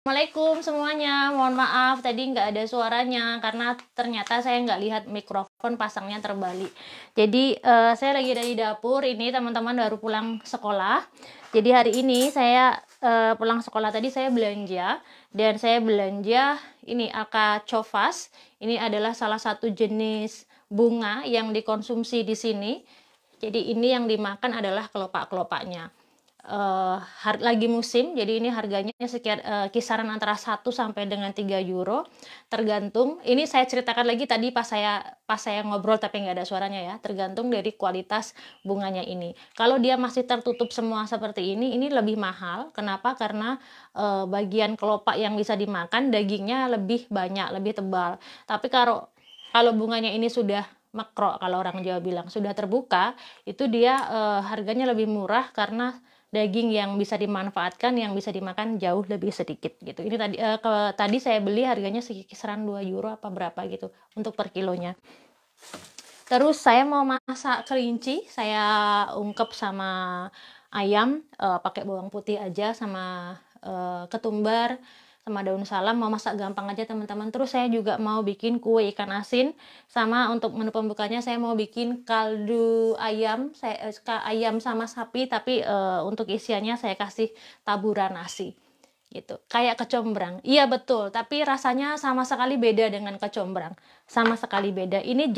Assalamualaikum semuanya, mohon maaf tadi nggak ada suaranya karena ternyata saya nggak lihat mikrofon pasangnya terbalik. Jadi saya lagi ada di dapur, ini teman-teman baru pulang sekolah. Jadi hari ini saya pulang sekolah tadi saya belanja, dan saya belanja ini alkachofas. Ini adalah salah satu jenis bunga yang dikonsumsi di sini. Jadi ini yang dimakan adalah kelopak-kelopaknya. Lagi musim, jadi ini harganya kisaran antara 1 sampai dengan 3 euro tergantung. Ini saya ceritakan lagi tadi pas saya ngobrol tapi nggak ada suaranya ya, tergantung dari kualitas bunganya ini. Kalau dia masih tertutup semua seperti ini lebih mahal. Kenapa? Karena bagian kelopak yang bisa dimakan dagingnya lebih banyak, lebih tebal. Tapi kalau bunganya ini sudah makrok, kalau orang Jawa bilang sudah terbuka, itu dia harganya lebih murah karena daging yang bisa dimanfaatkan, yang bisa dimakan jauh lebih sedikit gitu. Ini tadi saya beli harganya kisaran 2 euro apa berapa gitu untuk per kilonya. Terus saya mau masak kelinci, saya ungkep sama ayam, pakai bawang putih aja sama ketumbar sama daun salam, mau masak gampang aja teman-teman. Terus saya juga mau bikin kue ikan asin, sama untuk menu pembukanya saya mau bikin kaldu ayam, ayam sama sapi, tapi untuk isiannya saya kasih taburan nasi gitu, kayak kecombrang. Iya betul, tapi rasanya sama sekali beda dengan kecombrang, sama sekali beda. Ini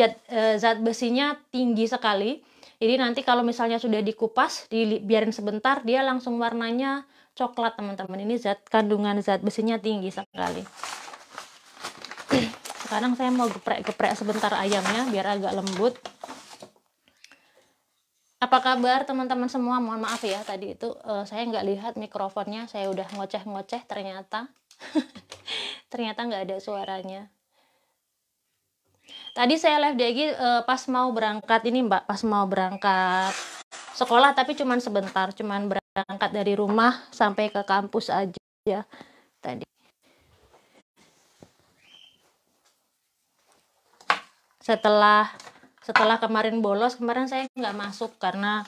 zat besinya tinggi sekali, jadi nanti kalau misalnya sudah dikupas, dibiarin sebentar, dia langsung warnanya coklat teman-teman. Ini kandungan zat besinya tinggi sekali. Sekarang saya mau geprek-geprek sebentar ayamnya biar agak lembut. Apa kabar teman-teman semua? Mohon maaf ya, tadi itu saya nggak lihat mikrofonnya, saya udah ngoceh-ngoceh ternyata ternyata nggak ada suaranya. Tadi saya live lagi pas mau berangkat ini Mbak, pas mau berangkat sekolah, tapi cuman sebentar, cuman berangkat dari rumah sampai ke kampus aja tadi. Setelah kemarin bolos, kemarin saya nggak masuk karena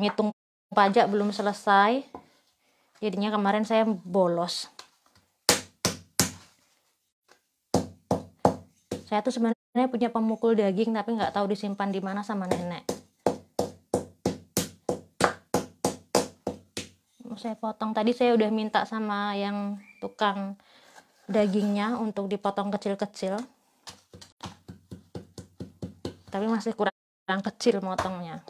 ngitung pajak belum selesai, jadinya kemarin saya bolos. Saya tuh sebenarnya punya pemukul daging tapi nggak tahu disimpan di mana sama nenek. Saya potong tadi, saya udah minta sama yang tukang dagingnya untuk dipotong kecil-kecil, tapi masih kurang kecil motongnya.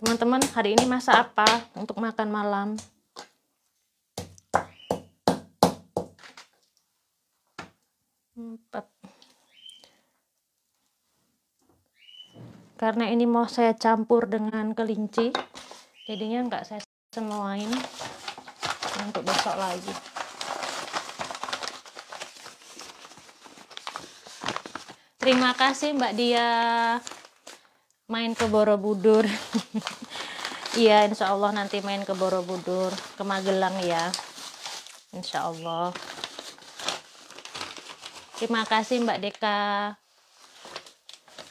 Teman-teman, hari ini masak apa untuk makan malam? Karena ini mau saya campur dengan kelinci, jadinya nggak saya semuain untuk besok lagi. Terima kasih Mbak Dia, main ke Borobudur. Iya, insya Allah nanti main ke Borobudur, ke Magelang ya, insya Allah. Terima kasih Mbak Deka.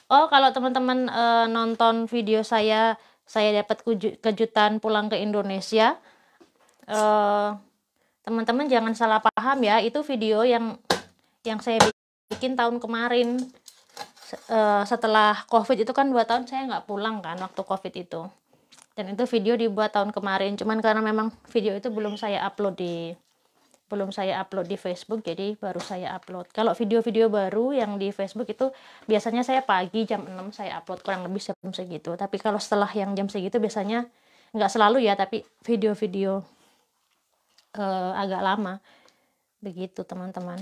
Oh, kalau teman-teman nonton video saya dapat kejutan pulang ke Indonesia, teman-teman jangan salah paham ya, itu video yang saya bikin tahun kemarin. Setelah COVID itu kan 2 tahun saya nggak pulang kan waktu COVID itu, dan itu video dibuat tahun kemarin, cuman karena memang video itu belum saya upload di Facebook, jadi baru saya upload. Kalau video-video baru yang di Facebook itu biasanya saya pagi jam 6 saya upload, kurang lebih jam segitu. Tapi kalau setelah yang jam segitu biasanya nggak selalu ya, tapi video-video agak lama begitu teman-teman.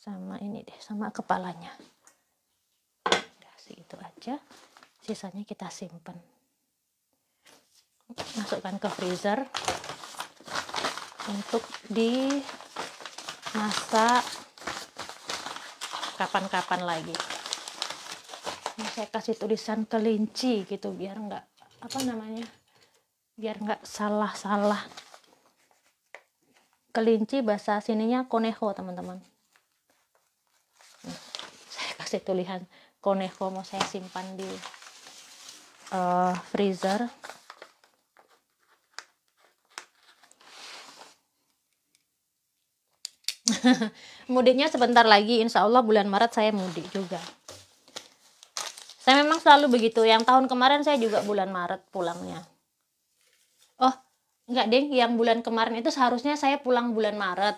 Sama ini deh, sama kepalanya. Udah segitu aja, sisanya kita simpen, masukkan ke freezer untuk dimasak kapan-kapan lagi. Ini saya kasih tulisan kelinci gitu biar nggak biar nggak salah-salah. Kelinci bahasa sininya conejo, teman-teman. Saya kasih tulisan conejo, mau saya simpan di freezer. Mudiknya sebentar lagi, insya Allah bulan Maret saya mudik juga. Saya memang selalu begitu. Yang tahun kemarin saya juga bulan Maret pulangnya. Oh, enggak deh, yang bulan kemarin itu seharusnya saya pulang bulan Maret.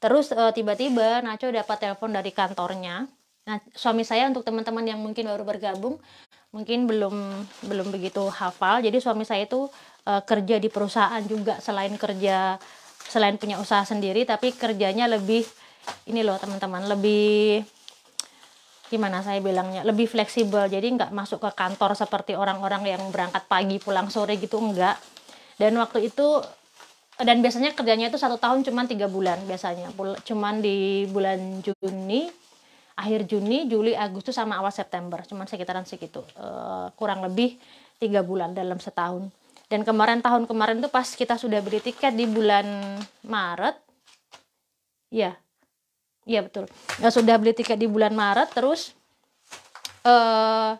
Terus tiba-tiba Naco dapat telepon dari kantornya. Nah, suami saya, untuk teman-teman yang mungkin baru bergabung, mungkin belum begitu hafal. Jadi suami saya itu kerja di perusahaan juga, selain punya usaha sendiri, tapi kerjanya lebih ini loh teman-teman, lebih gimana saya bilangnya, lebih fleksibel. Jadi nggak masuk ke kantor seperti orang-orang yang berangkat pagi pulang sore gitu, enggak. Dan waktu itu, dan biasanya kerjanya itu 1 tahun cuman 3 bulan biasanya, cuman di bulan Juni, akhir Juni, Juli, Agustus sama awal September, cuman sekitaran segitu, kurang lebih 3 bulan dalam setahun. Dan tahun kemarin tuh pas kita sudah beli tiket di bulan Maret, iya betul, sudah beli tiket di bulan Maret, terus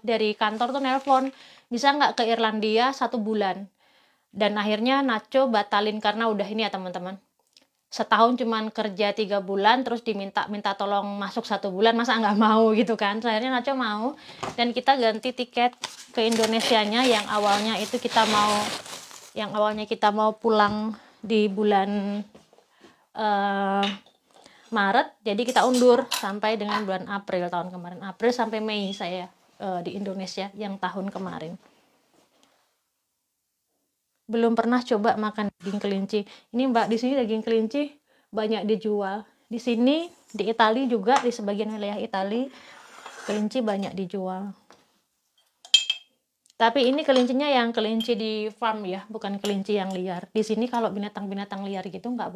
dari kantor tuh nelpon, bisa nggak ke Irlandia 1 bulan. Dan akhirnya Naco batalin karena udah ini ya teman-teman, setahun cuman kerja 3 bulan, terus minta tolong masuk 1 bulan, masa nggak mau gitu kan. Akhirnya Naco mau, dan kita ganti tiket ke Indonesianya yang awalnya kita mau pulang di bulan Maret, jadi kita undur sampai dengan bulan April tahun kemarin. April sampai Mei saya di Indonesia yang tahun kemarin. Belum pernah coba makan daging kelinci. Ini Mbak, di sini daging kelinci banyak dijual. Di sini, di Italia juga, di sebagian wilayah Italia, kelinci banyak dijual. Tapi ini kelincinya yang kelinci di farm ya, bukan kelinci yang liar. Di sini kalau binatang-binatang liar gitu nggak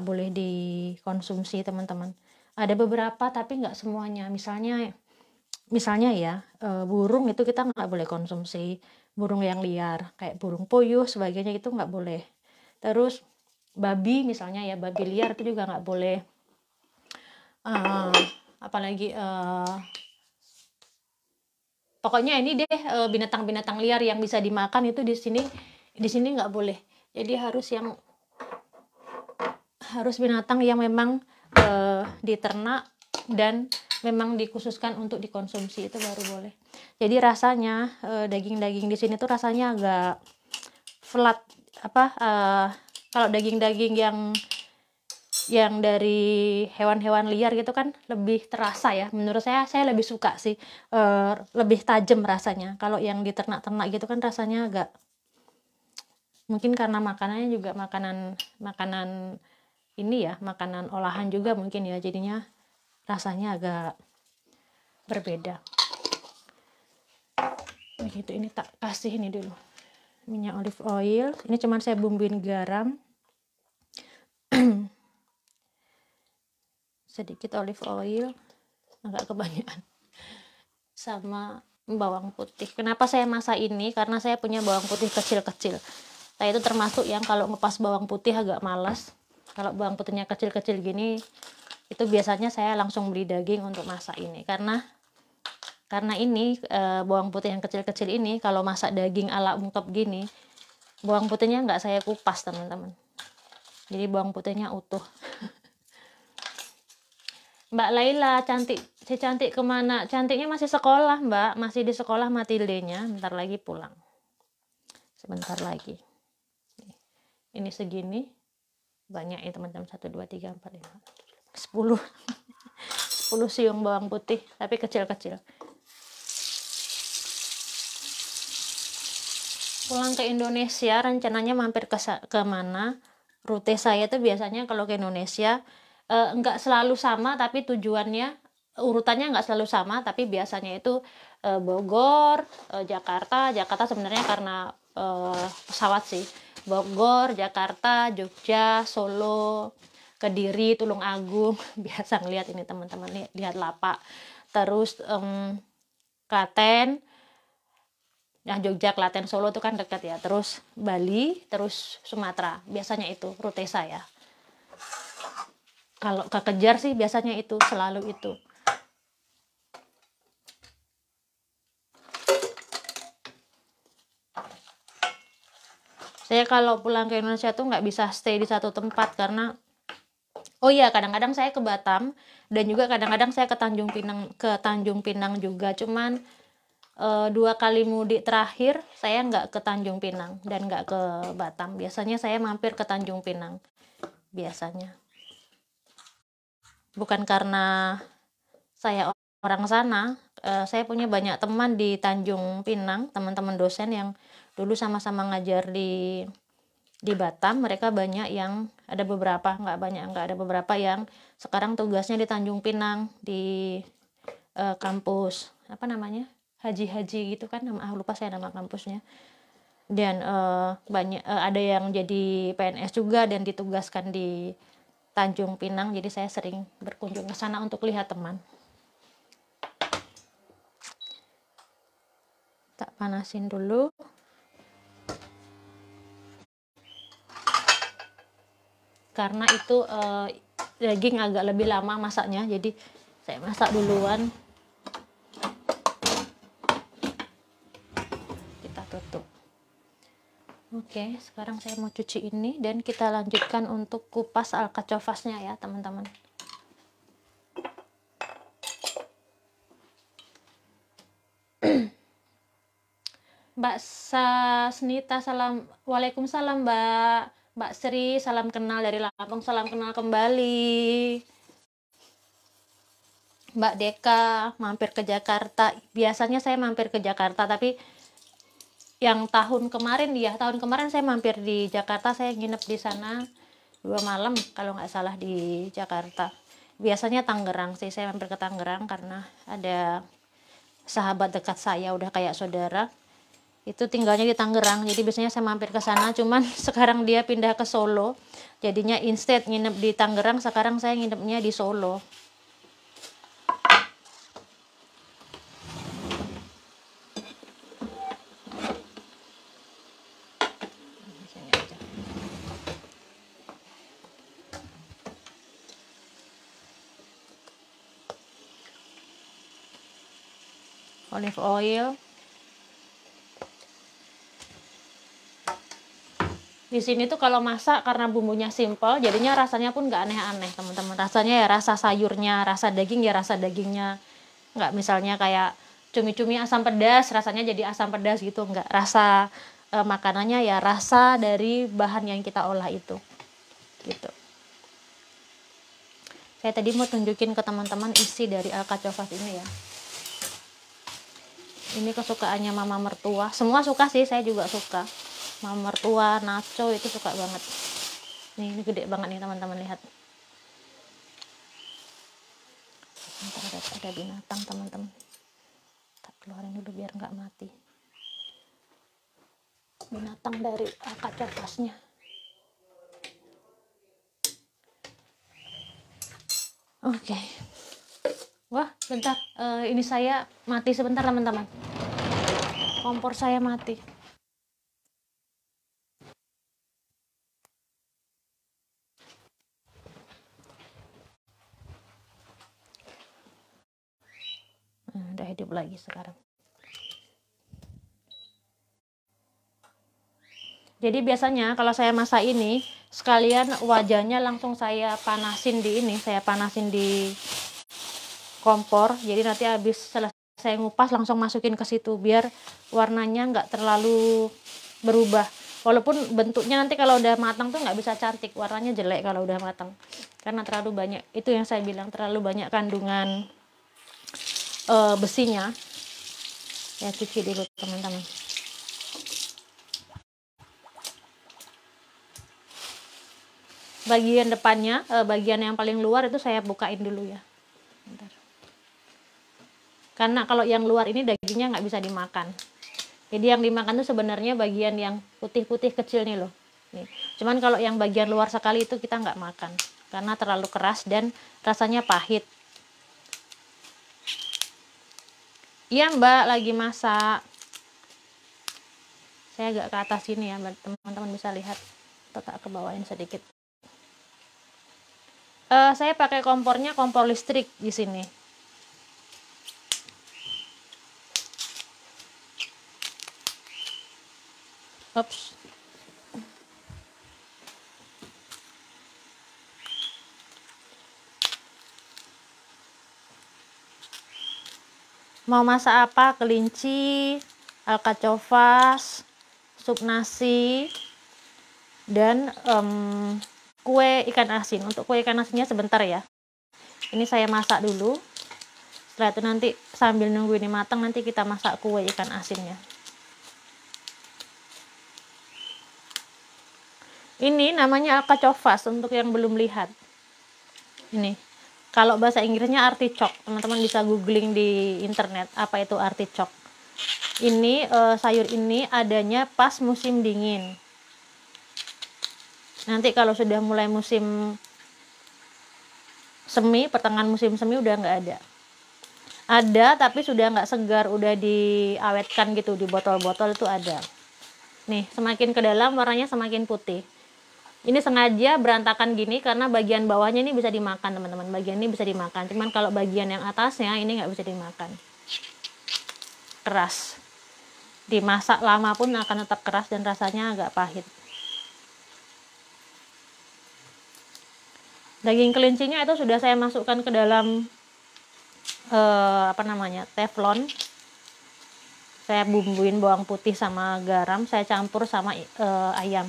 boleh dikonsumsi teman-teman. Ada beberapa tapi nggak semuanya. Misalnya ya, burung itu kita nggak boleh konsumsi, burung yang liar kayak burung puyuh sebagainya itu nggak boleh. Terus babi misalnya ya, babi liar itu juga nggak boleh. Apalagi pokoknya ini deh, binatang-binatang liar yang bisa dimakan itu di sini nggak boleh. Jadi harus binatang yang memang diternak dan memang dikhususkan untuk dikonsumsi, itu baru boleh. Jadi rasanya daging-daging di sini tuh rasanya agak flat, kalau daging-daging yang dari hewan-hewan liar gitu kan lebih terasa ya. Menurut saya lebih suka sih, lebih tajam rasanya. Kalau yang di ternak-ternak gitu kan rasanya agak, mungkin karena makanannya juga makanan ini ya, makanan olahan juga mungkin ya, jadinya rasanya agak berbeda. Begitu, ini tak kasih ini dulu minyak olive oil. Ini cuman saya bumbuin garam, sedikit olive oil, agak kebanyakan, sama bawang putih. Kenapa saya masak ini? Karena saya punya bawang putih kecil-kecil. Saya itu termasuk yang kalau ngepas bawang putih agak malas. Kalau bawang putihnya kecil-kecil gini, itu biasanya saya langsung beli daging untuk masak ini. Karena ini bawang putih yang kecil-kecil ini kalau masak daging ala ungkep gini, bawang putihnya nggak saya kupas teman-teman, jadi bawang putihnya utuh. Mbak Laila si cantik kemana? Cantiknya masih sekolah Mbak, masih di sekolah Matildenya, bentar lagi pulang, sebentar lagi. Ini segini banyak ya teman-teman, 1, 2, 3, 4, 5, 10 10 siung bawang putih, tapi kecil-kecil. Pulang ke Indonesia rencananya mampir ke mana? Rute saya tuh biasanya kalau ke Indonesia nggak selalu sama, tapi tujuannya urutannya nggak selalu sama, tapi biasanya itu Bogor, Jakarta sebenarnya karena pesawat sih. Bogor, Jakarta, Jogja, Solo, Kediri, Tulung Agung. Biasa ngelihat ini teman-teman, lihat lapak. Terus Klaten, Nah, Jogja, Klaten, Solo itu kan dekat ya. Terus Bali, terus Sumatera. Biasanya itu rute saya. Kalau kekejar sih biasanya itu, selalu itu. Saya kalau pulang ke Indonesia tuh nggak bisa stay di satu tempat karena oh iya, kadang-kadang saya ke Batam dan juga kadang-kadang saya ke Tanjung Pinang juga. Cuman 2 kali mudik terakhir saya nggak ke Tanjung Pinang dan nggak ke Batam. Biasanya saya mampir ke Tanjung Pinang. Biasanya. Bukan karena saya orang sana, saya punya banyak teman di Tanjung Pinang, teman-teman dosen yang dulu sama-sama ngajar di Batam. Mereka banyak yang ada beberapa, nggak ada beberapa yang sekarang tugasnya di Tanjung Pinang di kampus apa namanya, Haji gitu kan, lupa saya nama kampusnya. Dan banyak ada yang jadi PNS juga dan ditugaskan di Tanjung Pinang, jadi saya sering berkunjung ke sana untuk lihat teman. Tak panasin dulu. Karena itu daging agak lebih lama masaknya, jadi saya masak duluan. Kita tutup. Oke, sekarang saya mau cuci ini dan kita lanjutkan untuk kupas alkachofasnya ya teman-teman. Mbak Sasnita, salam, waalaikumsalam Mbak Sri, salam kenal dari Lampung, salam kenal kembali. Mbak Deka, mampir ke Jakarta. Biasanya saya mampir ke Jakarta, tapi yang tahun kemarin saya mampir di Jakarta, saya nginep di sana 2 malam kalau nggak salah di Jakarta. Biasanya Tangerang sih, saya mampir ke Tangerang karena ada sahabat dekat saya, udah kayak saudara. Itu tinggalnya di Tangerang, jadi biasanya saya mampir ke sana. Cuman sekarang dia pindah ke Solo, jadinya instead nginep di Tangerang, sekarang saya nginepnya di Solo. Olive oil. Di sini tuh kalau masak karena bumbunya simple, jadinya rasanya pun nggak aneh-aneh teman-teman. Rasanya ya rasa sayurnya, rasa daging ya rasa dagingnya. Nggak misalnya kayak cumi-cumi asam pedas, rasanya jadi asam pedas gitu. Nggak, rasa makanannya ya rasa dari bahan yang kita olah itu. Gitu. Saya tadi mau tunjukin ke teman-teman isi dari alkachofas ini ya. Ini kesukaannya mama mertua. Semua suka sih, saya juga suka. Mama mertua, nacho itu suka banget. Nih, ini gede banget nih teman-teman, lihat. Ada binatang teman-teman. Tak keluarin dulu biar nggak mati. Binatang dari alkachofasnya. Oke. Wah, bentar. Ini saya mati sebentar teman-teman. Kompor saya mati. Udah hidup lagi sekarang. Jadi biasanya kalau saya masak ini, sekalian wajannya langsung saya panasin di kompor. Jadi nanti habis selesai ngupas langsung masukin ke situ biar warnanya nggak terlalu berubah. Walaupun bentuknya nanti kalau udah matang tuh nggak bisa cantik, warnanya jelek kalau udah matang. Karena terlalu banyak, itu yang saya bilang, terlalu banyak kandungan besinya. Ya, cuci dulu teman-teman. Bagian depannya, bagian yang paling luar itu saya bukain dulu ya. Bentar. Karena kalau yang luar ini dagingnya nggak bisa dimakan. Jadi yang dimakan tuh sebenarnya bagian yang putih-putih kecil nih loh. Nih. Cuman kalau yang bagian luar sekali itu kita nggak makan. Karena terlalu keras dan rasanya pahit. Iya Mbak, lagi masak. Saya agak ke atas sini ya, biar teman-teman bisa lihat. Tak ke bawahin sedikit. Saya pakai kompornya kompor listrik di sini. Ups. Mau masak apa? Kelinci, alkachofas, sup nasi, dan kue ikan asin. Untuk kue ikan asinnya sebentar ya. Ini saya masak dulu. Setelah itu nanti sambil nunggu ini matang, nanti kita masak kue ikan asinnya. Ini namanya alkachofas untuk yang belum lihat. Ini. Kalau bahasa Inggrisnya artichok. Teman-teman bisa googling di internet apa itu artichok. Ini sayur ini adanya pas musim dingin. Nanti kalau sudah mulai musim semi, pertengahan musim semi udah nggak ada. Ada tapi sudah nggak segar, udah diawetkan gitu di botol-botol itu ada. Nih, semakin ke dalam warnanya semakin putih. Ini sengaja berantakan gini karena bagian bawahnya ini bisa dimakan, teman-teman. Bagian ini bisa dimakan. Cuman kalau bagian yang atasnya ini nggak bisa dimakan. Keras. Dimasak lama pun akan tetap keras dan rasanya agak pahit. Daging kelincinya itu sudah saya masukkan ke dalam teflon. Saya bumbuin bawang putih sama garam, saya campur sama ayam.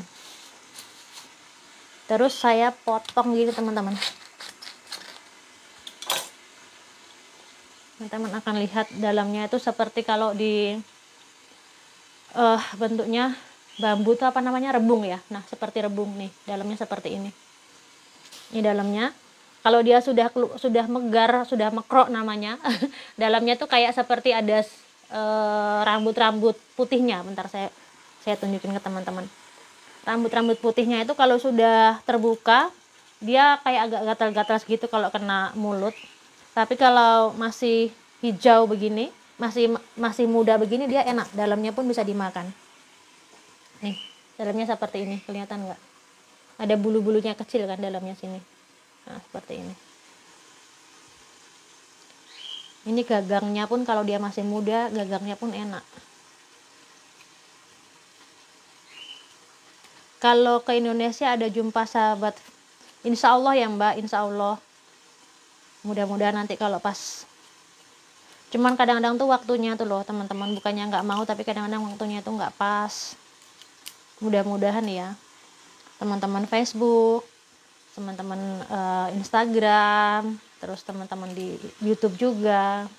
Terus saya potong gitu, teman-teman. Teman-teman akan lihat dalamnya itu seperti kalau di bentuknya bambu itu rebung ya. Nah, seperti rebung nih, dalamnya seperti ini. Ini dalamnya. Kalau dia sudah megar, sudah mekrok namanya, dalamnya tuh kayak seperti ada rambut-rambut putihnya. Bentar saya tunjukin ke teman-teman. Rambut-rambut putihnya itu kalau sudah terbuka, dia kayak agak gatal-gatal gitu kalau kena mulut. Tapi kalau masih hijau begini, masih muda begini, dia enak. Dalamnya pun bisa dimakan. Nih, dalamnya seperti ini, kelihatan nggak? Ada bulu-bulunya kecil kan dalamnya sini. Nah, seperti ini. Ini gagangnya pun kalau dia masih muda, gagangnya pun enak. Kalau ke Indonesia ada jumpa sahabat, insya Allah ya Mbak, insya Allah. Mudah-mudahan nanti kalau pas. Cuman kadang-kadang tuh waktunya tuh loh teman-teman, bukannya nggak mau, tapi kadang-kadang waktunya tuh nggak pas. Mudah-mudahan ya, teman-teman Facebook, teman-teman Instagram, terus teman-teman di YouTube juga.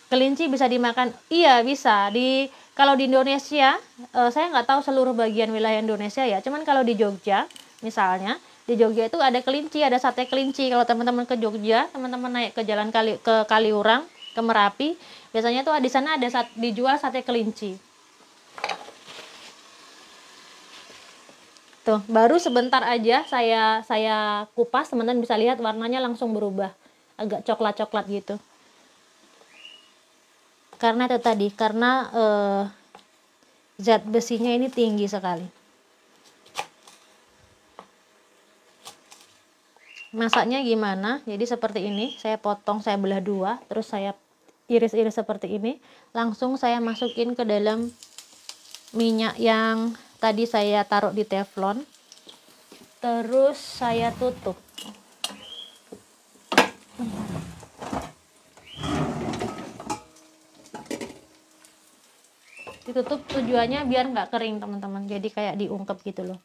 Kelinci bisa dimakan? Iya bisa. Kalau di Indonesia, saya nggak tahu seluruh bagian wilayah Indonesia ya. Cuman kalau di Jogja, misalnya di Jogja itu ada kelinci, ada sate kelinci. Kalau teman-teman ke Jogja, teman-teman naik ke jalan ke Kaliurang, ke Merapi, biasanya tuh di sana ada dijual sate kelinci. Tuh, baru sebentar aja saya kupas, teman-teman bisa lihat warnanya langsung berubah, agak coklat-coklat gitu. Karena itu tadi, karena zat besinya ini tinggi sekali. Masaknya gimana? Jadi seperti ini, saya potong, saya belah dua, terus saya iris-iris seperti ini. Langsung saya masukin ke dalam minyak yang tadi saya taruh di teflon. Terus saya tutup. Ditutup tujuannya biar nggak kering, teman-teman. Jadi kayak diungkep gitu loh.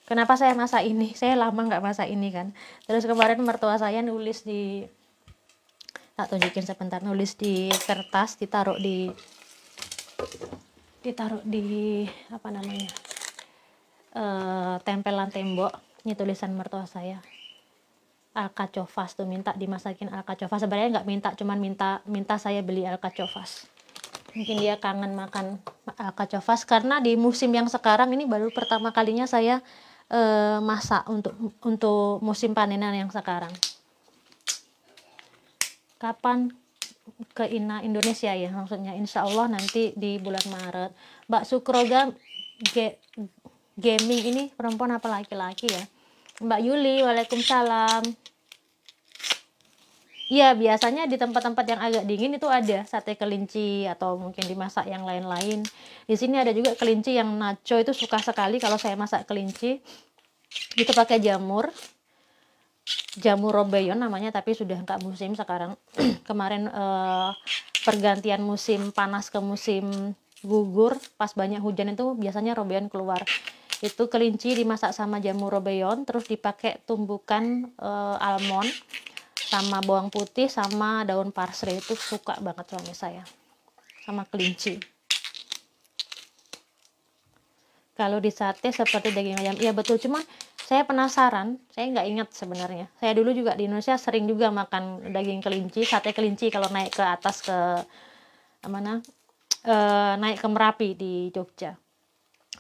Kenapa saya masak ini? Saya lama nggak masak ini kan. Terus kemarin mertua saya nulis tak tunjukin sebentar, nulis di kertas, ditaruh di tempelan tembok. Ini tulisan mertua saya. Alkachofas tuh, minta dimasakin alkachofas. Sebenarnya nggak minta, cuman minta saya beli alkachofas. Mungkin dia kangen makan alkachofas karena di musim yang sekarang ini baru pertama kalinya saya masak untuk musim panenan yang sekarang. Kapan ke Indonesia ya, maksudnya insya Allah nanti di bulan Maret. Mbak Sukroga gaming ini perempuan apa laki-laki ya? Mbak Yuli, waalaikumsalam. Iya, biasanya di tempat-tempat yang agak dingin itu ada sate kelinci atau mungkin dimasak yang lain-lain. Di sini ada juga kelinci yang nacho, itu suka sekali kalau saya masak kelinci. Itu pakai jamur robeyon namanya, tapi sudah nggak musim sekarang. Kemarin pergantian musim panas ke musim gugur, pas banyak hujan itu biasanya robeyon keluar. Itu kelinci dimasak sama jamur robeyon, terus dipakai tumbukan almond sama bawang putih sama daun parsley. Itu suka banget suami saya sama kelinci. Kalau di sate seperti daging ayam, iya betul, cuman saya penasaran, saya nggak ingat sebenarnya. Saya dulu juga di Indonesia sering juga makan daging kelinci, sate kelinci kalau naik ke atas ke mana, naik ke Merapi di Jogja.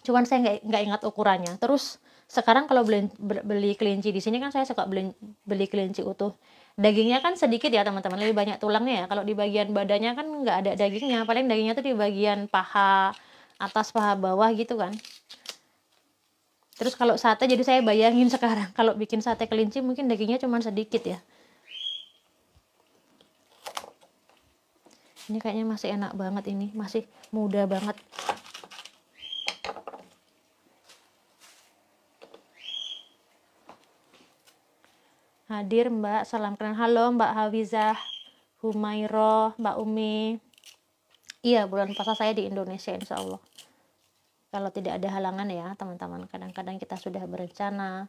Cuman saya nggak ingat ukurannya. Terus sekarang kalau beli kelinci di sini kan saya suka beli kelinci utuh. Dagingnya kan sedikit ya teman-teman, lebih banyak tulangnya ya. Kalau di bagian badannya kan nggak ada dagingnya, paling dagingnya tuh di bagian paha atas, paha bawah gitu kan. Terus kalau sate, jadi saya bayangin sekarang kalau bikin sate kelinci mungkin dagingnya cuma sedikit ya. Ini kayaknya masih enak banget, ini masih muda banget. Hadir Mbak, salam kenal. Halo Mbak Hawizah, Humairo, Mbak Umi. Iya, bulan puasa saya di Indonesia insya Allah. Kalau tidak ada halangan ya teman-teman. Kadang-kadang kita sudah berencana,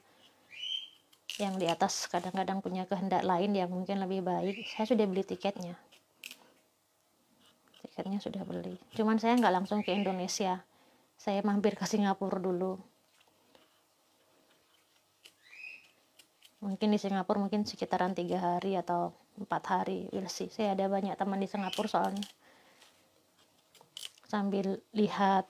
yang di atas kadang-kadang punya kehendak lain yang mungkin lebih baik. Saya sudah beli tiketnya. Tiketnya sudah beli. Cuman saya nggak langsung ke Indonesia. Saya mampir ke Singapura dulu. Mungkin di Singapura mungkin sekitaran 3 hari atau 4 hari, we'll see. Saya ada banyak teman di Singapura soalnya. Sambil lihat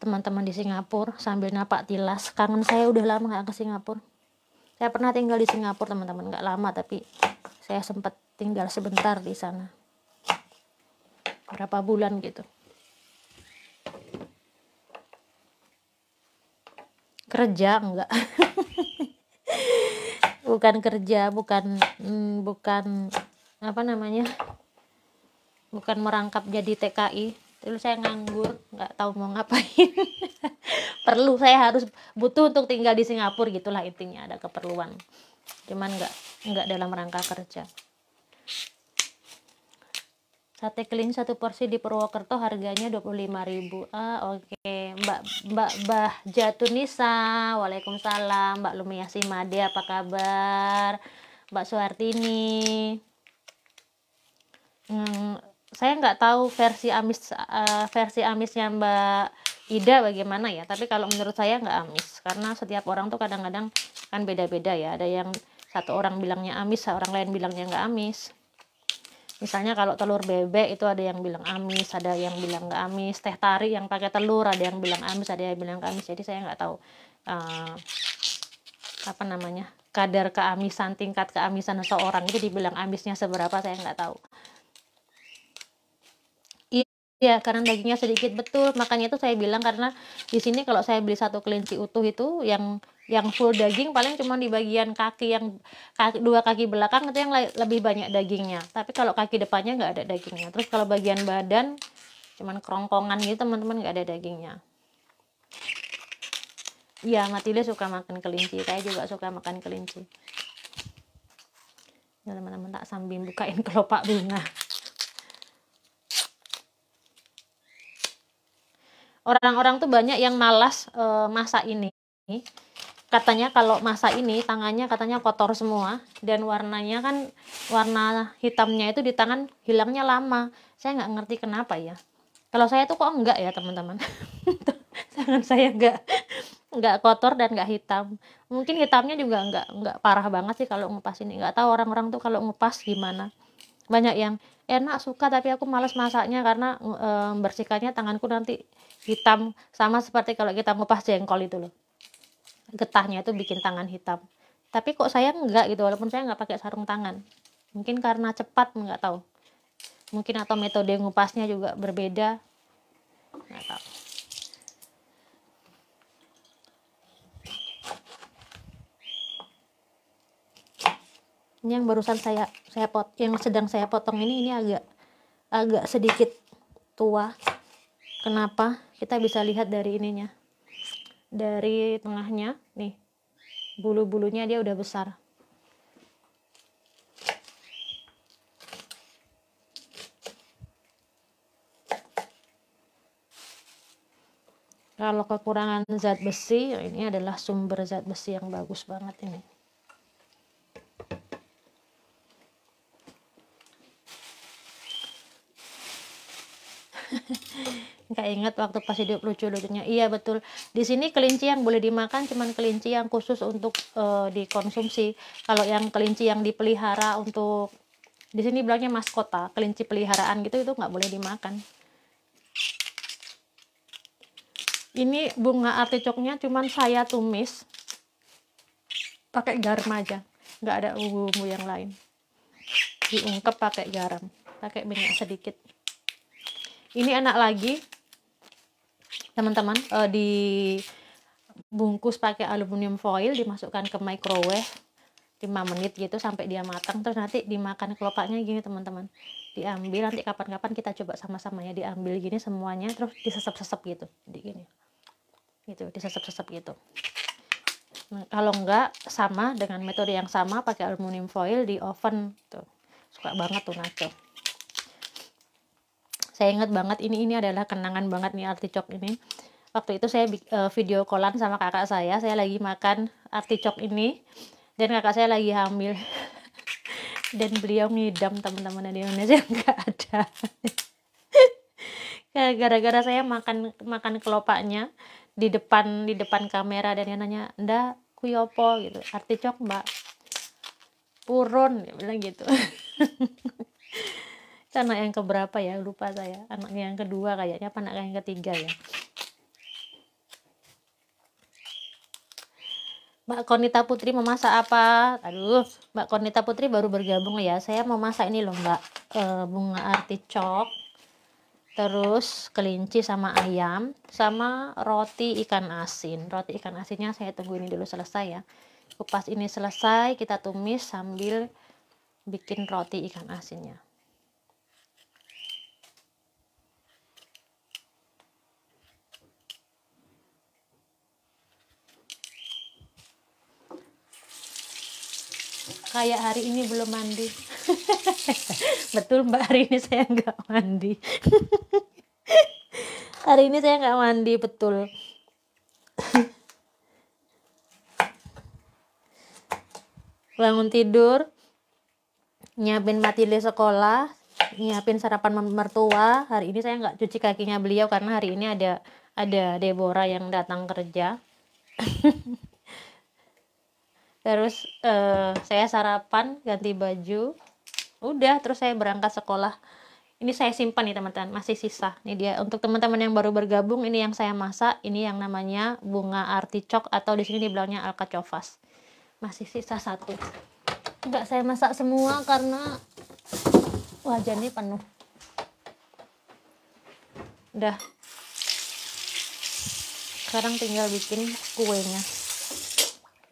teman-teman di Singapura, sambil napak tilas. Kangen saya udah lama nggak ke Singapura. Saya pernah tinggal di Singapura teman-teman, nggak lama tapi saya sempat tinggal sebentar di sana. Berapa bulan gitu. Kerja enggak. Bukan kerja, bukan apa namanya, bukan merangkap jadi TKI. Terus saya nganggur, nggak tahu mau ngapain. Saya harus butuh untuk tinggal di Singapura, gitulah intinya, ada keperluan. Cuman nggak dalam rangka kerja. Sate kelinci satu porsi di Purwokerto harganya 25.000. Oke. Mbak Jatunisa, waalaikumsalam. Mbak Lumiasi Made, apa kabar? Mbak Suhartini. Saya nggak tahu versi amisnya Mbak Ida bagaimana ya. Tapi kalau menurut saya nggak amis, karena setiap orang tuh kadang-kadang kan beda-beda ya. Ada yang satu orang bilangnya amis, orang lain bilangnya nggak amis. Misalnya kalau telur bebek itu ada yang bilang amis, ada yang bilang nggak amis. Teh tarik yang pakai telur ada yang bilang amis, ada yang bilang nggak amis. Jadi saya nggak tahu apa namanya, kadar keamisan, tingkat keamisan seseorang itu dibilang amisnya seberapa, saya nggak tahu. Iya, karena dagingnya sedikit, betul. Makanya itu saya bilang, karena di sini kalau saya beli satu kelinci utuh itu yang full daging paling cuma di bagian kaki, yang dua kaki belakang itu yang lebih banyak dagingnya. Tapi kalau kaki depannya nggak ada dagingnya. Terus kalau bagian badan cuman kerongkongan gitu teman-teman, nggak ada dagingnya. Iya, Matilda suka makan kelinci. Saya juga suka makan kelinci. Ya, teman-teman, tak sambil bukain kelopak bunga. Orang-orang tuh banyak yang malas masak ini. Katanya kalau masak ini tangannya katanya kotor semua, dan warnanya kan warna hitamnya itu di tangan hilangnya lama. Saya nggak ngerti kenapa ya. Kalau saya tuh kok enggak ya teman-teman. Tangan saya enggak kotor dan enggak hitam. Mungkin hitamnya juga enggak parah banget sih kalau ngupas ini. Enggak tahu orang-orang tuh kalau ngupas gimana. Banyak yang enak, suka, tapi aku malas masaknya karena bersihkannya tanganku nanti hitam, sama seperti kalau kita ngupas jengkol itu loh. Getahnya itu bikin tangan hitam. Tapi kok saya enggak gitu, walaupun saya enggak pakai sarung tangan. Mungkin karena cepat, nggak tahu. Mungkin atau metode ngupasnya juga berbeda, nggak tahu. Ini yang barusan yang sedang saya potong ini agak sedikit tua. Kenapa? Kita bisa lihat dari ininya, dari tengahnya nih, bulu-bulunya dia udah besar. Kalau kekurangan zat besi, ini adalah sumber zat besi yang bagus banget ini. Nggak ingat waktu pas hidup lucu-lucunya. Iya betul. Di sini kelinci yang boleh dimakan cuman kelinci yang khusus untuk dikonsumsi. Kalau yang kelinci yang dipelihara untuk, di sini bilangnya maskota, kelinci peliharaan gitu, itu nggak boleh dimakan. Ini bunga articoknya cuman saya tumis pakai garam aja, nggak ada bumbu yang lain. Diungkep pakai garam, pakai minyak sedikit. Ini enak lagi teman-teman, dibungkus pakai aluminium foil, dimasukkan ke microwave 5 menit gitu sampai dia matang, terus nanti dimakan. Kelopaknya gini teman-teman, diambil, nanti kapan-kapan kita coba sama-sama ya, diambil gini semuanya terus disesep-sesep gitu, gini gitu, disesep-sesep gitu. Nah, kalau enggak, sama dengan metode yang sama, pakai aluminium foil di oven tuh. Suka banget tuh nacho. Saya ingat banget, ini adalah kenangan banget nih artichok ini. Waktu itu saya video callan sama kakak saya lagi makan artichok ini, dan kakak saya lagi hamil. Dan beliau ngidam, teman-teman di Indonesia nggak ada. Gara-gara saya makan kelopaknya di depan kamera, dan dia nanya, "Ndak, kuyopo?" gitu. "Artichok, Mbak." "Purun," dia bilang gitu. Anak yang keberapa ya, lupa saya. Anaknya yang kedua kayaknya, apa anak yang ketiga ya. Mbak Konita Putri mau masak apa? Aduh, Mbak Konita Putri baru bergabung ya. Saya mau masak ini loh Mbak, bunga artichok, terus kelinci sama ayam, sama roti ikan asin. Roti ikan asinnya saya tunggu ini dulu selesai ya. Kupas ini selesai, kita tumis sambil bikin roti ikan asinnya. Kayak hari ini belum mandi. Betul Mbak, hari ini saya nggak mandi. Hari ini saya nggak mandi, betul. Bangun tidur, nyiapin Matilde sekolah, nyiapin sarapan mertua. Hari ini saya nggak cuci kakinya beliau karena hari ini ada Deborah yang datang kerja. Terus saya sarapan, ganti baju, udah, terus saya berangkat sekolah. Ini saya simpan nih teman-teman, masih sisa. Ini dia untuk teman-teman yang baru bergabung, ini yang saya masak, ini yang namanya bunga artichok atau di sini dibilangnya alcachofas. Masih sisa satu. Enggak saya masak semua karena wajannya penuh. Udah. Sekarang tinggal bikin kuenya.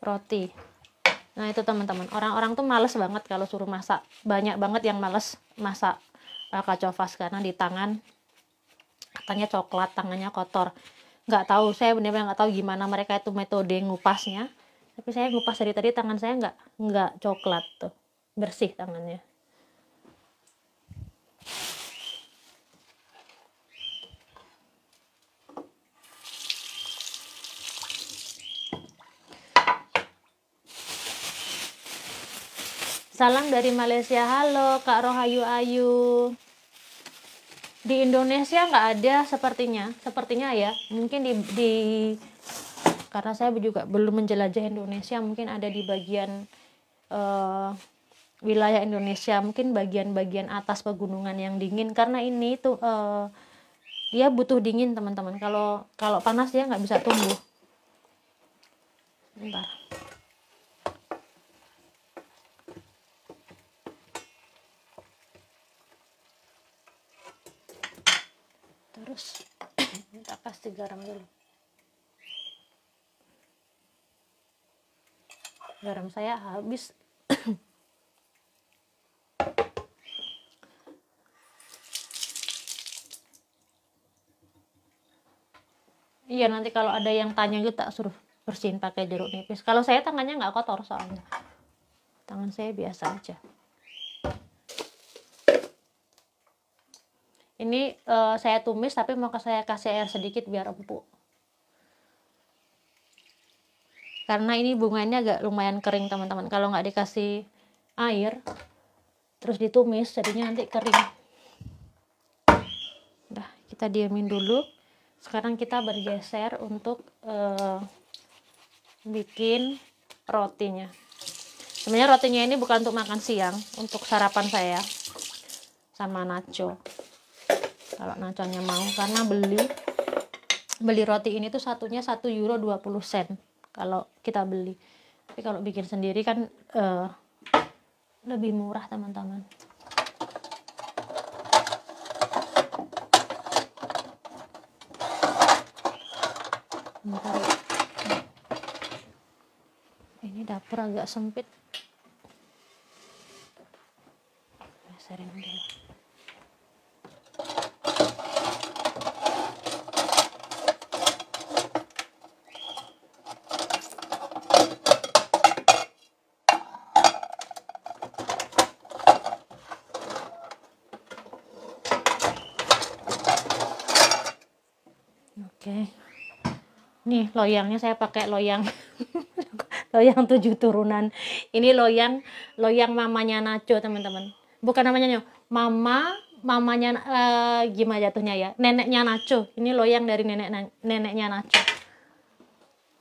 Roti. Nah, itu teman-teman. Orang-orang tuh males banget kalau suruh masak. Banyak banget yang males masak alcachofas karena di tangan katanya coklat, tangannya kotor. Nggak tahu, saya benar-benar nggak tahu gimana mereka itu metode ngupasnya. Tapi saya ngupas dari tadi, tangan saya nggak coklat tuh, bersih tangannya. Salam dari Malaysia. Halo Kak Rohayu Ayu. Di Indonesia nggak ada sepertinya ya. Mungkin karena saya juga belum menjelajah Indonesia, mungkin ada di bagian wilayah Indonesia, mungkin bagian-bagian atas pegunungan yang dingin, karena ini tuh dia butuh dingin teman-teman. Kalau panas dia nggak bisa tumbuh. Bentar. Terus kita kasih garam dulu. Garam saya habis. Iya, nanti kalau ada yang tanya gitu tak suruh bersihin pakai jeruk nipis. Kalau saya tangannya nggak kotor soalnya. Tangan saya biasa aja. Ini saya tumis tapi mau saya kasih air sedikit biar empuk. Karena ini bunganya agak lumayan kering teman-teman. Kalau nggak dikasih air terus ditumis jadinya nanti kering. Udah, kita diamin dulu. Sekarang kita bergeser untuk bikin rotinya. Sebenarnya rotinya ini bukan untuk makan siang, untuk sarapan saya sama Nacho. Kalau Nachonya mau, karena beli roti ini tuh satunya €1.20 kalau kita beli. Tapi kalau bikin sendiri kan lebih murah teman-teman. Bentar ya. Ini dapur agak sempit. Geserin dulu. Oke. Nih loyangnya saya pakai loyang loyang 7 turunan. Ini loyang mamanya Nacho teman-teman. Bukan namanya mamanya gimana jatuhnya ya? Neneknya Nacho. Ini loyang dari neneknya Nacho.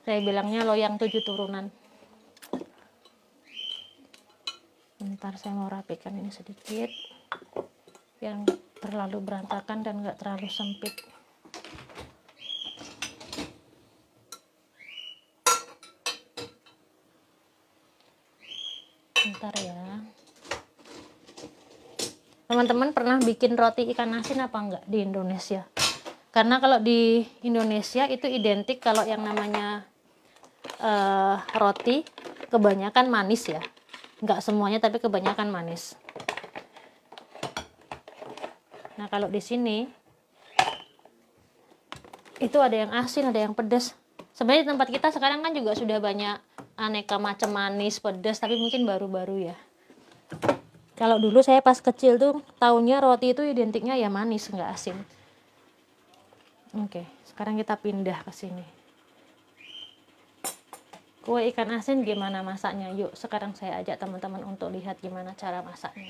Saya bilangnya loyang 7 turunan. Bentar saya mau rapikan ini sedikit biar nggak terlalu berantakan dan nggak terlalu sempit. Bentar ya. Teman-teman pernah bikin roti ikan asin apa enggak di Indonesia? Karena kalau di Indonesia itu identik kalau yang namanya roti kebanyakan manis ya. Enggak semuanya tapi kebanyakan manis. Nah kalau di sini itu ada yang asin, ada yang pedas. Sebenarnya di tempat kita sekarang kan juga sudah banyak aneka macam manis, pedas, tapi mungkin baru-baru ya. Kalau dulu saya pas kecil tuh taunya roti itu identiknya ya manis, nggak asin. Oke, sekarang kita pindah ke sini. Kue ikan asin gimana masaknya? Yuk, sekarang saya ajak teman-teman untuk lihat gimana cara masaknya.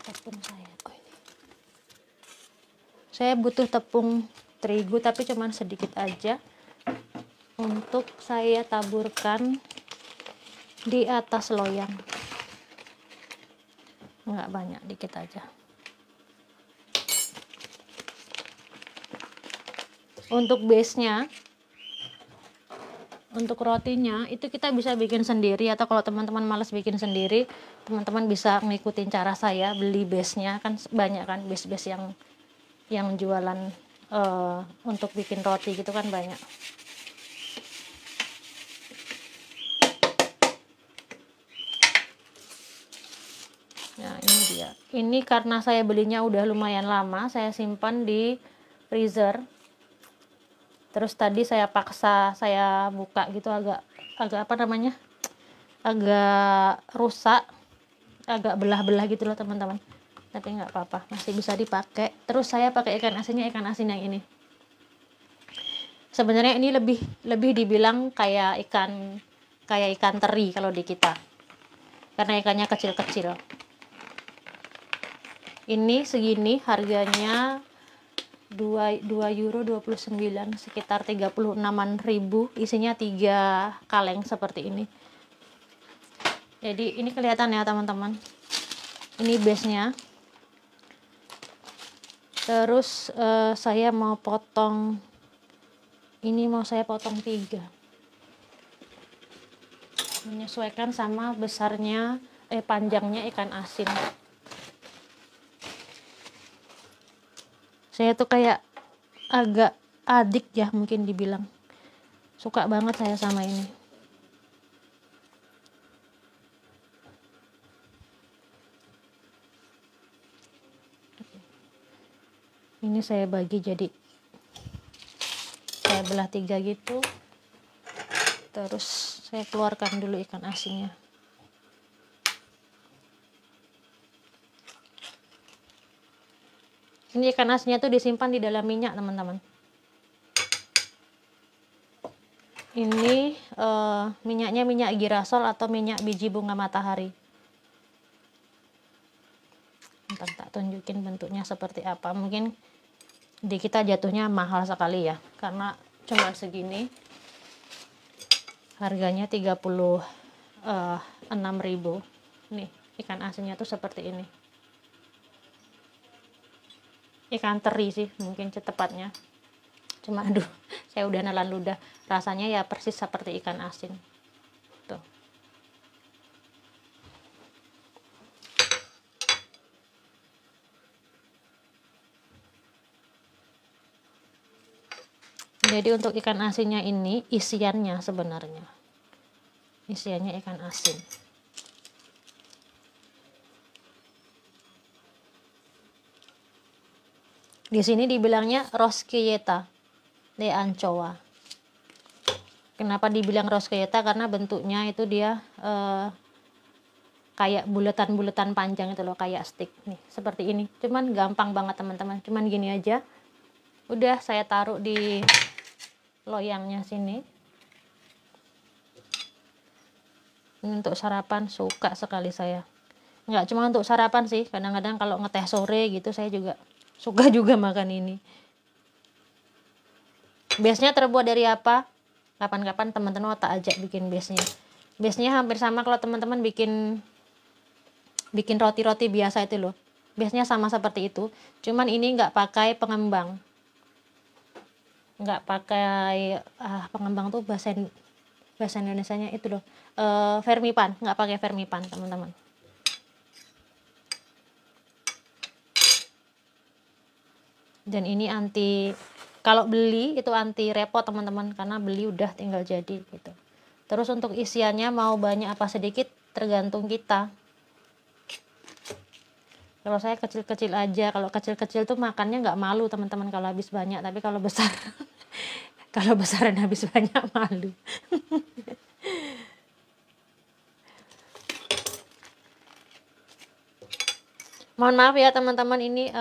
Tepung saya. Oh, ini. Saya butuh tepung terigu tapi cuman sedikit aja untuk saya taburkan di atas loyang. Nggak banyak, dikit aja. Untuk base-nya, untuk rotinya itu kita bisa bikin sendiri, atau kalau teman-teman males bikin sendiri, teman-teman bisa ngikutin cara saya beli base-nya. Kan banyak kan base-base yang jualan untuk bikin roti gitu kan banyak. Nah ini dia. Ini karena saya belinya udah lumayan lama, saya simpan di freezer. Terus tadi saya paksa saya buka gitu agak apa namanya, agak rusak, agak belah-belah gitu loh teman-teman. Tapi nggak apa-apa, masih bisa dipakai. Terus saya pakai ikan asin yang ini. Sebenarnya ini lebih dibilang kayak ikan teri kalau di kita, karena ikannya kecil-kecil. Ini segini harganya €2.29, sekitar 36.000, isinya 3 kaleng seperti ini. Jadi ini kelihatan ya teman-teman, ini base nya. Terus saya mau potong, ini mau saya potong 3, menyesuaikan sama besarnya panjangnya ikan asin. Saya tuh kayak agak adik ya, mungkin dibilang, suka banget saya sama ini. Ini saya bagi, jadi saya belah 3 gitu. Terus saya keluarkan dulu ikan asinnya. Ini ikan asinnya tuh disimpan di dalam minyak, teman-teman. Ini minyaknya minyak girasol atau minyak biji bunga matahari. Ntar tak tunjukin bentuknya seperti apa. Mungkin di kita jatuhnya mahal sekali ya, karena cuma segini. Harganya 36.000. Nih, ikan asinnya tuh seperti ini. Ikan teri sih mungkin tepatnya. Cuma aduh, saya udah nelan ludah. Rasanya ya persis seperti ikan asin. Tuh. Jadi untuk ikan asinnya ini isiannya sebenarnya. Isiannya ikan asin. Di sini dibilangnya rosquilleta de anchoa. Kenapa dibilang rosquilleta? Karena bentuknya itu dia kayak bulatan-bulatan panjang itu loh, kayak stick nih, seperti ini. Cuman gampang banget teman-teman. Cuman gini aja. Udah saya taruh di loyangnya sini. Ini untuk sarapan, suka sekali saya. Nggak cuma untuk sarapan sih, kadang-kadang kalau ngeteh sore gitu saya juga suka juga makan ini. Base-nya terbuat dari apa? Kapan-kapan teman-teman tak ajak bikin base-nya. Base-nya hampir sama kalau teman-teman bikin roti-roti biasa itu loh. Base-nya sama seperti itu. Cuman ini nggak pakai pengembang. Nggak pakai pengembang tuh bahasa Indonesianya itu loh. Vermipan, nggak pakai vermipan, teman-teman. Dan ini kalau beli itu anti repot teman-teman, karena beli udah tinggal jadi gitu. Terus untuk isiannya mau banyak apa sedikit tergantung kita. Kalau saya kecil-kecil aja, kalau kecil-kecil tuh makannya nggak malu teman-teman kalau habis banyak, tapi kalau besar kalau besaran habis banyak malu. Mohon maaf ya teman-teman, ini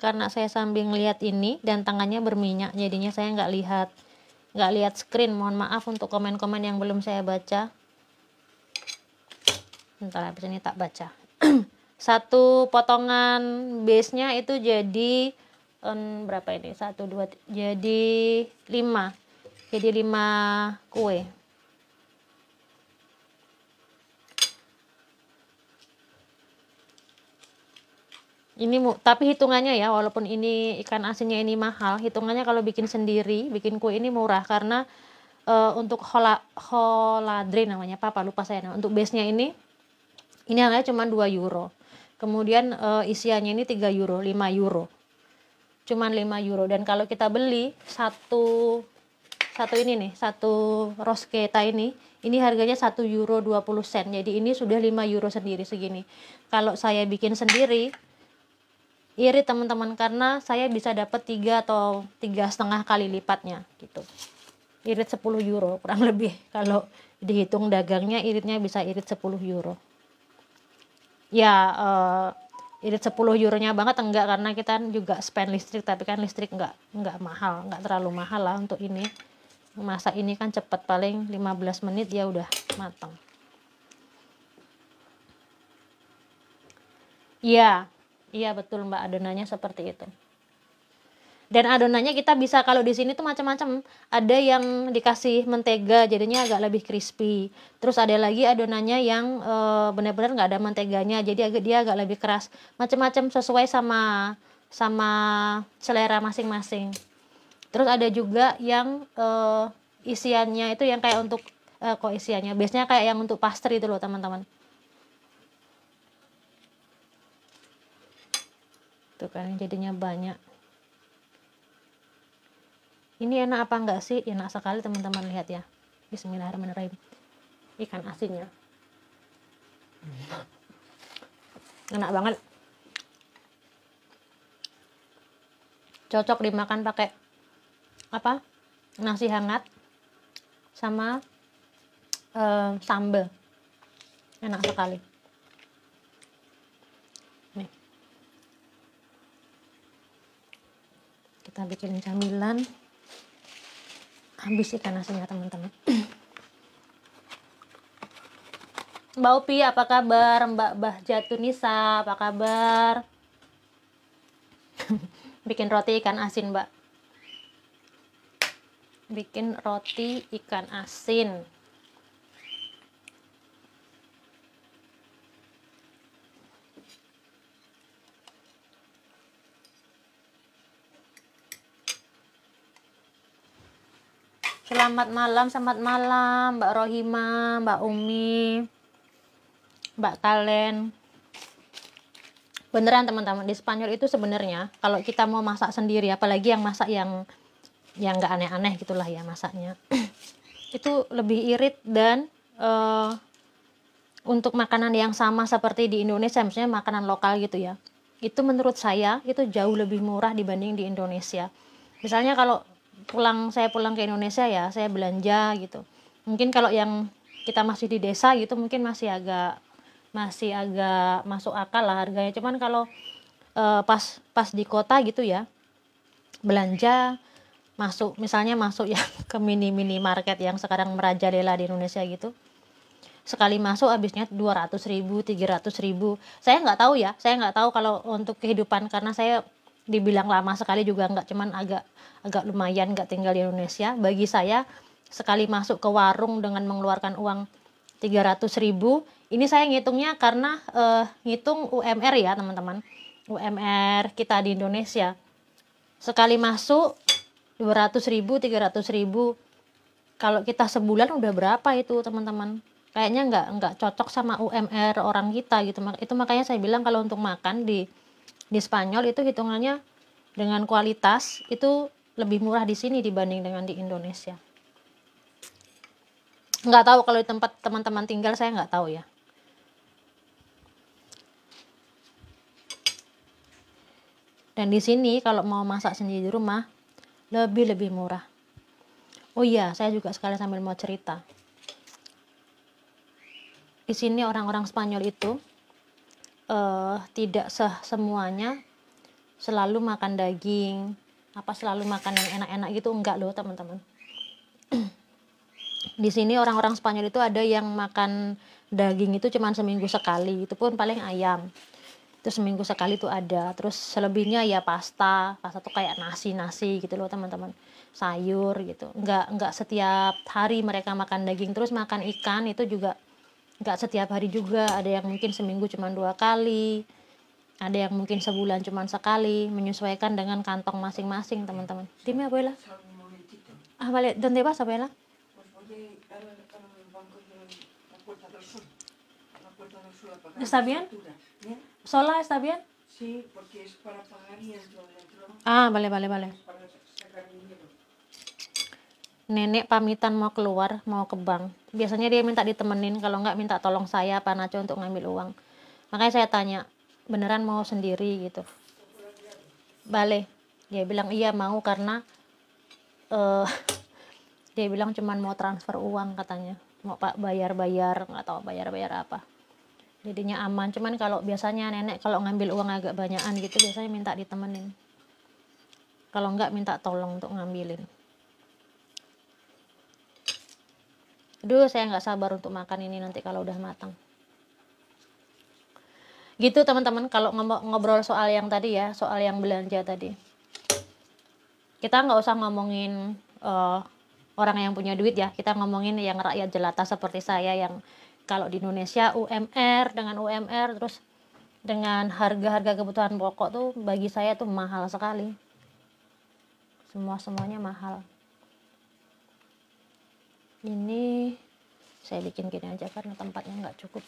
karena saya sambil ngelihat ini dan tangannya berminyak, jadinya saya nggak lihat screen. Mohon maaf untuk komen-komen yang belum saya baca. Bentar, habis ini tak baca. Satu potongan base-nya itu jadi berapa ini? 1, 2, jadi 5. Jadi 5 kue. Ini tapi hitungannya ya, walaupun ini ikan asinnya ini mahal, hitungannya kalau bikin sendiri, bikin kue ini murah, karena untuk holadre namanya, lupa saya. Untuk base-nya ini harganya cuma 2 euro. Kemudian isiannya ini 3 euro, 5 euro. Cuman 5 euro. Dan kalau kita beli satu ini nih, satu rosquilleta ini harganya 1 euro 20 sen. Jadi ini sudah 5 euro sendiri segini. Kalau saya bikin sendiri, irit teman-teman, karena saya bisa dapat 3 atau 3,5 kali lipatnya gitu. Irit 10 euro kurang lebih. Kalau dihitung dagangnya, iritnya bisa irit 10 euro. Ya irit 10 euronya banget enggak, karena kita juga spend listrik, tapi kan listrik enggak mahal, enggak terlalu mahal lah untuk ini. Masak ini kan cepat, paling 15 menit ya udah matang. Iya betul Mbak, adonannya seperti itu. Dan adonannya kita bisa, kalau di sini tuh macam-macam. Ada yang dikasih mentega, jadinya agak lebih crispy. Terus ada lagi adonannya yang benar-benar nggak ada menteganya, jadi dia agak lebih keras. Macam-macam sesuai sama sama selera masing-masing. Terus ada juga yang isiannya itu yang kayak untuk kok isiannya biasanya kayak yang untuk pastry itu loh teman-teman. Tuh kan jadinya banyak. Ini enak apa enggak sih? Enak sekali teman-teman, lihat ya. Bismillahirrahmanirrahim. Ikan asinnya. Enak banget. Cocok dimakan pakai apa? Nasi hangat sama sambal. Enak sekali. Nih. Kita bikin camilan. Habis ikan asinnya teman-teman. Mbak Upi apa kabar? Mbak Bahjatun Nisa apa kabar? Bikin roti ikan asin Mbak. Bikin roti ikan asin. Selamat malam Mbak Rohima, Mbak Umi, Mbak Kalen. Beneran teman-teman, di Spanyol itu sebenarnya kalau kita mau masak sendiri, apalagi yang masak yang nggak aneh-aneh gitulah ya masaknya, itu lebih irit dan untuk makanan yang sama seperti di Indonesia, misalnya makanan lokal gitu ya, itu menurut saya itu jauh lebih murah dibanding di Indonesia. Misalnya kalau saya pulang ke Indonesia ya, saya belanja gitu. Mungkin kalau yang kita masih di desa gitu mungkin masih agak masuk akal lah harganya. Cuman kalau pas di kota gitu ya, belanja misalnya masuk yang ke mini market yang sekarang merajalela di Indonesia gitu. Sekali masuk habisnya 200.000, 300.000. Saya nggak tahu kalau untuk kehidupan, karena saya dibilang lama sekali juga nggak, cuman agak lumayan nggak tinggal di Indonesia. Bagi saya sekali masuk ke warung dengan mengeluarkan uang 300.000, ini saya ngitungnya karena ngitung UMR ya teman-teman, UMR kita di Indonesia. Sekali masuk 200.000, 300.000, kalau kita sebulan udah berapa itu teman-teman? Kayaknya nggak cocok sama UMR orang kita gitu. Itu makanya saya bilang kalau untuk makan di Spanyol itu hitungannya dengan kualitas itu lebih murah di sini dibanding dengan di Indonesia. Nggak tahu kalau di tempat teman-teman tinggal, saya nggak tahu ya. Dan di sini kalau mau masak sendiri di rumah lebih murah. Oh iya, saya juga sekali sambil mau cerita. Di sini orang-orang Spanyol itu tidak semuanya selalu makan daging, selalu makan yang enak-enak gitu, enggak loh teman-teman. Di sini orang-orang Spanyol itu ada yang makan daging itu cuma seminggu sekali, itu pun paling ayam. Itu seminggu sekali tuh ada. Terus selebihnya ya pasta tuh kayak nasi gitu loh teman-teman, sayur gitu. Enggak setiap hari mereka makan daging. Terus makan ikan itu juga enggak setiap hari juga, ada yang mungkin seminggu cuma 2 kali, ada yang mungkin sebulan cuma sekali, menyesuaikan dengan kantong masing-masing teman-teman. Dime abuela. Vale, ¿dónde vas abuela? ¿Está bien? ¿Sola está bien? Sí, porque es para pagar y entro dentro. Vale. Nenek pamitan mau keluar, mau ke bank. Biasanya dia minta ditemenin, kalau enggak minta tolong saya Pak Naco untuk ngambil uang. Makanya saya tanya, beneran mau sendiri gitu? Bale. Dia bilang iya mau, karena dia bilang cuman mau transfer uang katanya. Mau Pak bayar-bayar, nggak tahu bayar-bayar apa. Jadinya aman. Cuman kalau biasanya nenek kalau ngambil uang agak banyakan gitu, biasanya minta ditemenin. Kalau enggak minta tolong untuk ngambilin. Aduh, saya nggak sabar untuk makan ini nanti kalau udah matang. Gitu teman-teman, kalau ngobrol soal yang tadi ya, soal yang belanja tadi. Kita nggak usah ngomongin orang yang punya duit ya, kita ngomongin yang rakyat jelata seperti saya yang kalau di Indonesia UMR dengan UMR terus dengan harga-harga kebutuhan pokok tuh bagi saya tuh mahal sekali, semuanya mahal. Ini saya bikin gini aja karena tempatnya nggak cukup.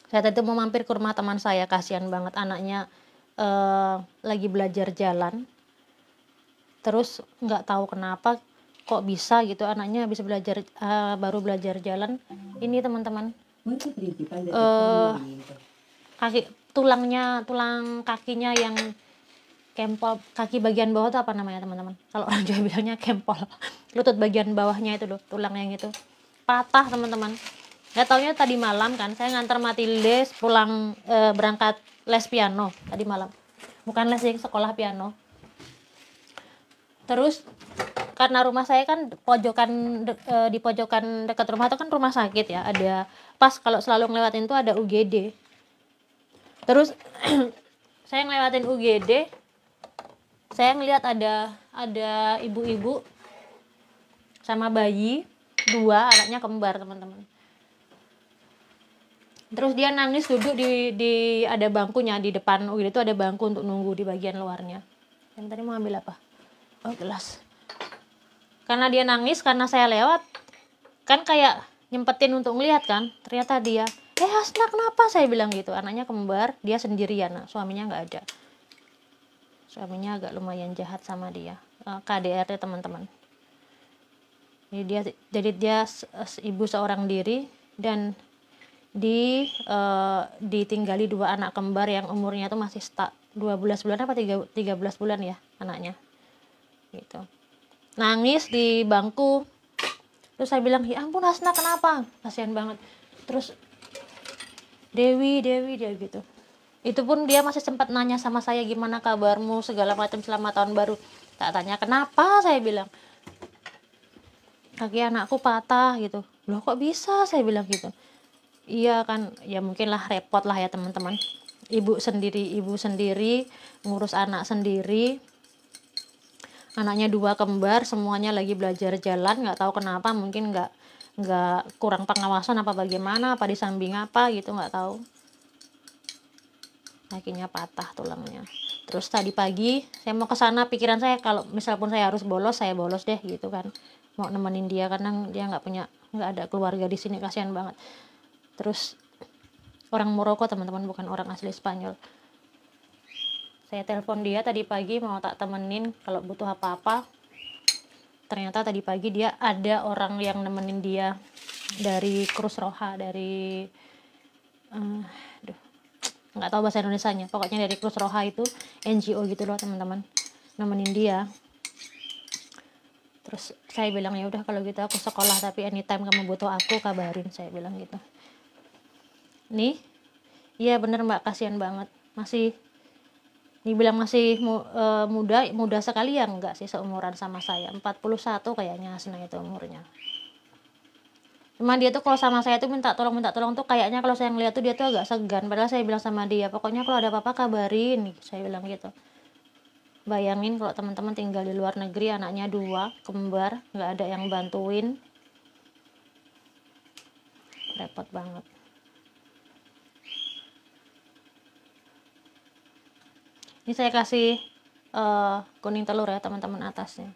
Saya tadi mau mampir ke rumah teman saya, kasihan banget anaknya lagi belajar jalan. Terus nggak tahu kenapa kok bisa gitu anaknya bisa belajar baru belajar jalan. Ini teman-teman, tulang kakinya yang kempol, kaki bagian bawah itu apa namanya teman-teman? Kalau orang Jawa bilangnya kempol. Lutut bagian bawahnya itu loh, tulang yang itu patah teman-teman. Nggak taunya tadi malam kan saya ngantar Matilde pulang berangkat les piano tadi malam, bukan les sih, sekolah piano. Terus karena rumah saya kan di pojokan dekat rumah itu kan rumah sakit ya, ada pas kalau selalu ngelewatin tuh ada UGD. Terus saya ngelewatin UGD, saya ngelihat ada ibu-ibu sama bayi dua, anaknya kembar teman-teman. Terus dia nangis duduk di ada bangkunya di depan UGD itu, ada bangku untuk nunggu di bagian luarnya. Yang tadi mau ambil apa? Oh, gelas. Karena dia nangis, karena saya lewat kan kayak nyempetin untuk ngeliat kan, ternyata dia Hasna kenapa, saya bilang gitu, anaknya kembar, dia sendirian, suaminya nggak ada. Suaminya agak lumayan jahat sama dia, KDRT teman-teman. Jadi dia ibu seorang diri dan ditinggali dua anak kembar yang umurnya tuh masih 12 bulan apa 13 bulan ya anaknya gitu. Nangis di bangku. Terus saya bilang, ya ampun Hasna kenapa, kasihan banget. Terus Dewi dia gitu. Itu pun dia masih sempat nanya sama saya, gimana kabarmu segala macam selamat tahun baru. Tak tanya kenapa, saya bilang kaki anakku patah gitu. Loh kok bisa, saya bilang gitu. Iya kan, ya mungkin lah repot lah ya teman-teman. Ibu sendiri ngurus anak sendiri, anaknya dua kembar, semuanya lagi belajar jalan, nggak tahu kenapa, mungkin nggak kurang pengawasan apa bagaimana, apa di samping apa gitu, nggak tahu. Kakinya patah tulangnya. Terus tadi pagi saya mau ke sana, pikiran saya kalau misal pun saya harus bolos, saya bolos deh gitu kan, mau nemenin dia karena dia nggak ada keluarga di sini, kasihan banget. Terus orang Maroko teman-teman, bukan orang asli Spanyol. Saya telepon dia tadi pagi mau tak temenin kalau butuh apa-apa. Ternyata tadi pagi dia ada orang yang nemenin dia dari Cruz Roja, dari nggak tahu bahasa Indonesianya, pokoknya dari Cruz Roja itu NGO gitu loh teman-teman, nemenin dia. Terus saya bilang ya udah kalau gitu aku sekolah, tapi anytime kamu butuh aku kabarin, saya bilang gitu. Nih, iya bener mbak, kasihan banget, masih dibilang masih muda sekali ya, enggak sih, seumuran sama saya, 41 kayaknya Hasna itu umurnya. Cuma dia tuh kalau sama saya tuh minta tolong tuh kayaknya kalau saya ngeliat tuh dia tuh agak segan, padahal saya bilang sama dia pokoknya kalau ada apa-apa kabarin, saya bilang gitu. Bayangin kalau teman-teman tinggal di luar negeri, anaknya dua kembar, nggak ada yang bantuin, repot banget. Ini saya kasih kuning telur ya teman-teman atasnya.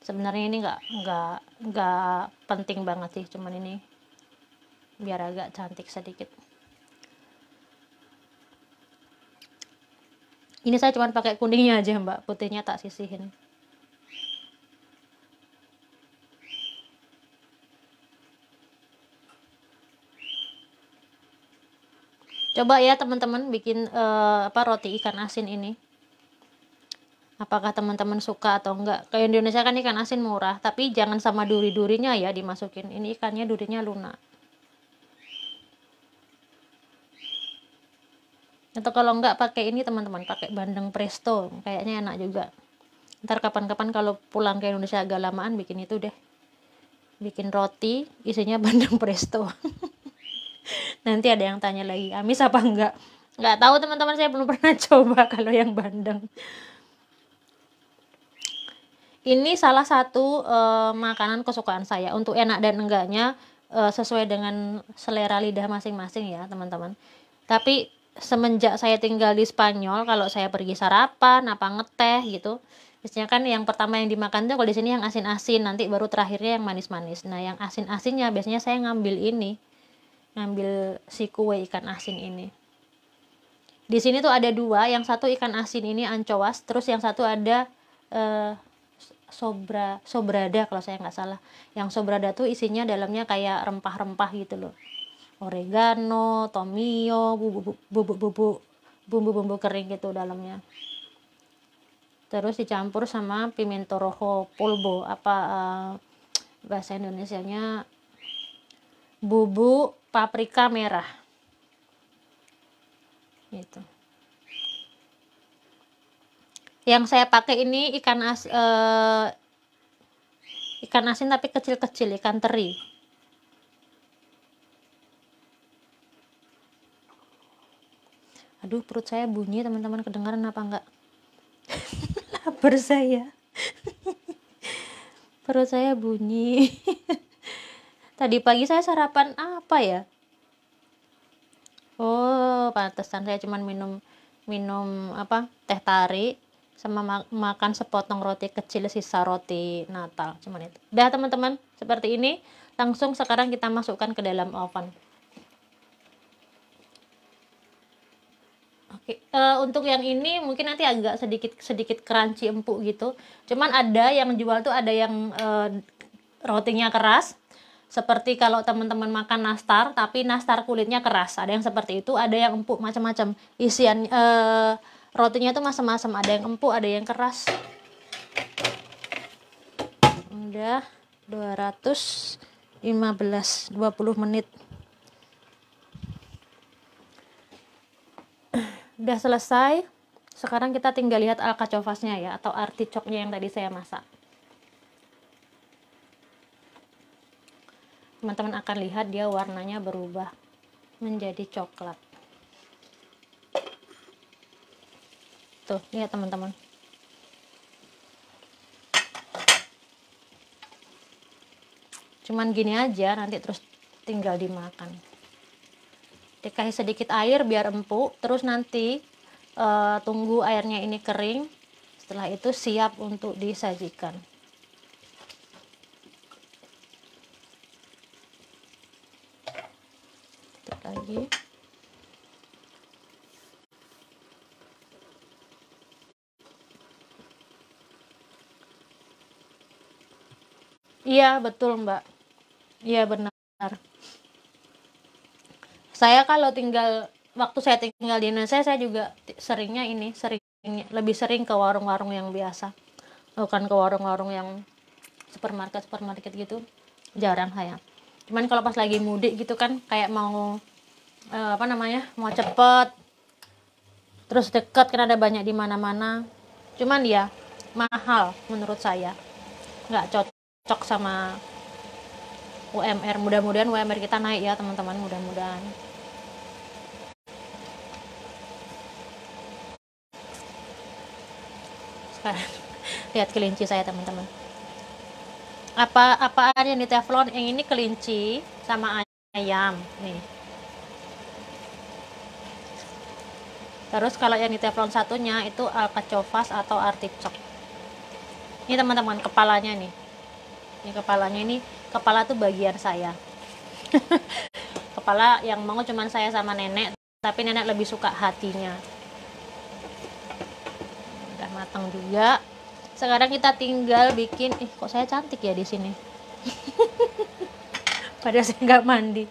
Sebenarnya ini nggak penting banget sih, cuman ini biar agak cantik sedikit. Ini saya cuma pakai kuningnya aja mbak, putihnya tak sisihin. Coba ya teman-teman bikin roti ikan asin ini. Apakah teman-teman suka atau enggak? Kayak Indonesia kan ikan asin murah, tapi jangan sama duri-durinya ya dimasukin. Ini ikannya durinya lunak. Atau kalau enggak pakai ini teman-teman, pakai bandeng presto, kayaknya enak juga. Ntar kapan-kapan kalau pulang ke Indonesia agak lamaan bikin itu deh, bikin roti isinya bandeng presto. Nanti ada yang tanya lagi, amis apa enggak? Nggak tahu teman-teman, saya belum pernah coba kalau yang bandeng. Ini salah satu makanan kesukaan saya. Untuk enak dan enggaknya sesuai dengan selera lidah masing-masing ya teman-teman. Tapi semenjak saya tinggal di Spanyol, kalau saya pergi sarapan apa ngeteh gitu, biasanya kan yang pertama yang dimakan tuh kalau di sini yang asin-asin, nanti baru terakhirnya yang manis-manis. Nah yang asin-asinnya biasanya saya ngambil si kue ikan asin ini. Di sini tuh ada dua, yang satu ikan asin ini ancoas, terus yang satu ada sobrada kalau saya nggak salah. Yang sobrada tuh isinya dalamnya kayak rempah-rempah gitu loh, oregano, tomio, bumbu-bumbu kering gitu dalamnya, terus dicampur sama pimiento rojo polvo, bahasa Indonesianya bubuk paprika merah gitu. Yang saya pakai ini ikan asin tapi kecil-kecil, ikan teri. Aduh, perut saya bunyi teman-teman, kedengaran apa enggak? Lapar saya. Perut saya bunyi. Tadi pagi saya sarapan apa ya? Oh, pantesan saya cuman minum teh tarik sama makan sepotong roti kecil sisa roti Natal, cuman itu. Dah teman-teman, seperti ini. Langsung sekarang kita masukkan ke dalam oven. Oke, untuk yang ini mungkin nanti agak sedikit crunchy empuk gitu. Cuman ada yang jual tuh ada yang rotinya keras. Seperti kalau teman-teman makan nastar, tapi nastar kulitnya keras. Ada yang seperti itu, ada yang empuk, macam-macam. Isian rotinya tuh macam-macam, ada yang empuk, ada yang keras. Udah 20 menit. Udah selesai. Sekarang kita tinggal lihat alcachofasnya ya, atau artichoknya yang tadi saya masak. Teman-teman akan lihat dia warnanya berubah menjadi coklat. Tuh, lihat teman-teman. Cuman gini aja, nanti terus tinggal dimakan. Dikasih sedikit air biar empuk, terus nanti tunggu airnya ini kering. Setelah itu siap untuk disajikan. Sedikit lagi. Iya, betul Mbak. Iya, benar. Saya kalau waktu saya tinggal di Indonesia, saya juga lebih sering ke warung-warung yang biasa. Bukan ke warung-warung yang supermarket gitu. Jarang saya. Cuman kalau pas lagi mudik gitu kan, kayak mau mau cepet, terus deket kan ada banyak di mana-mana. Cuman ya mahal menurut saya. Nggak cocok sama UMR. Mudah-mudahan UMR kita naik ya teman-teman, mudah-mudahan. Sekarang lihat kelinci saya teman-teman. Apaan yang di teflon? Yang ini kelinci sama ayam nih. Terus kalau yang di teflon satunya itu alcachofas atau artichok. Ini teman-teman kepalanya nih. Kepala tuh bagian saya. Kepala yang mau cuman saya sama nenek, tapi nenek lebih suka hatinya. Udah matang juga. Sekarang kita tinggal bikin, kok saya cantik ya di sini. Padahal saya nggak mandi.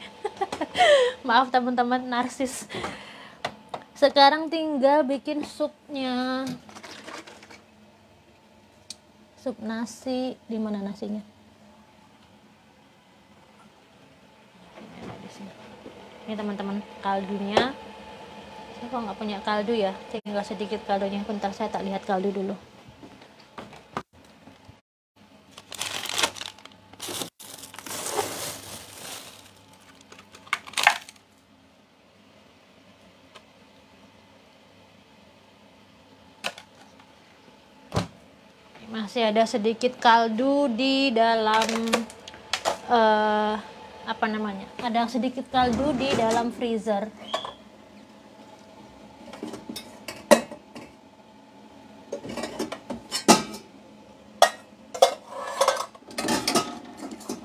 Maaf teman-teman, narsis. Sekarang tinggal bikin supnya. Sup nasi, di mana nasinya? Ini teman-teman, kaldunya. Saya kok nggak punya kaldu ya, tinggal sedikit kaldunya. Bentar, saya tak lihat kaldu dulu. Masih ada sedikit kaldu di dalam apa namanya? Ada sedikit kaldu di dalam freezer.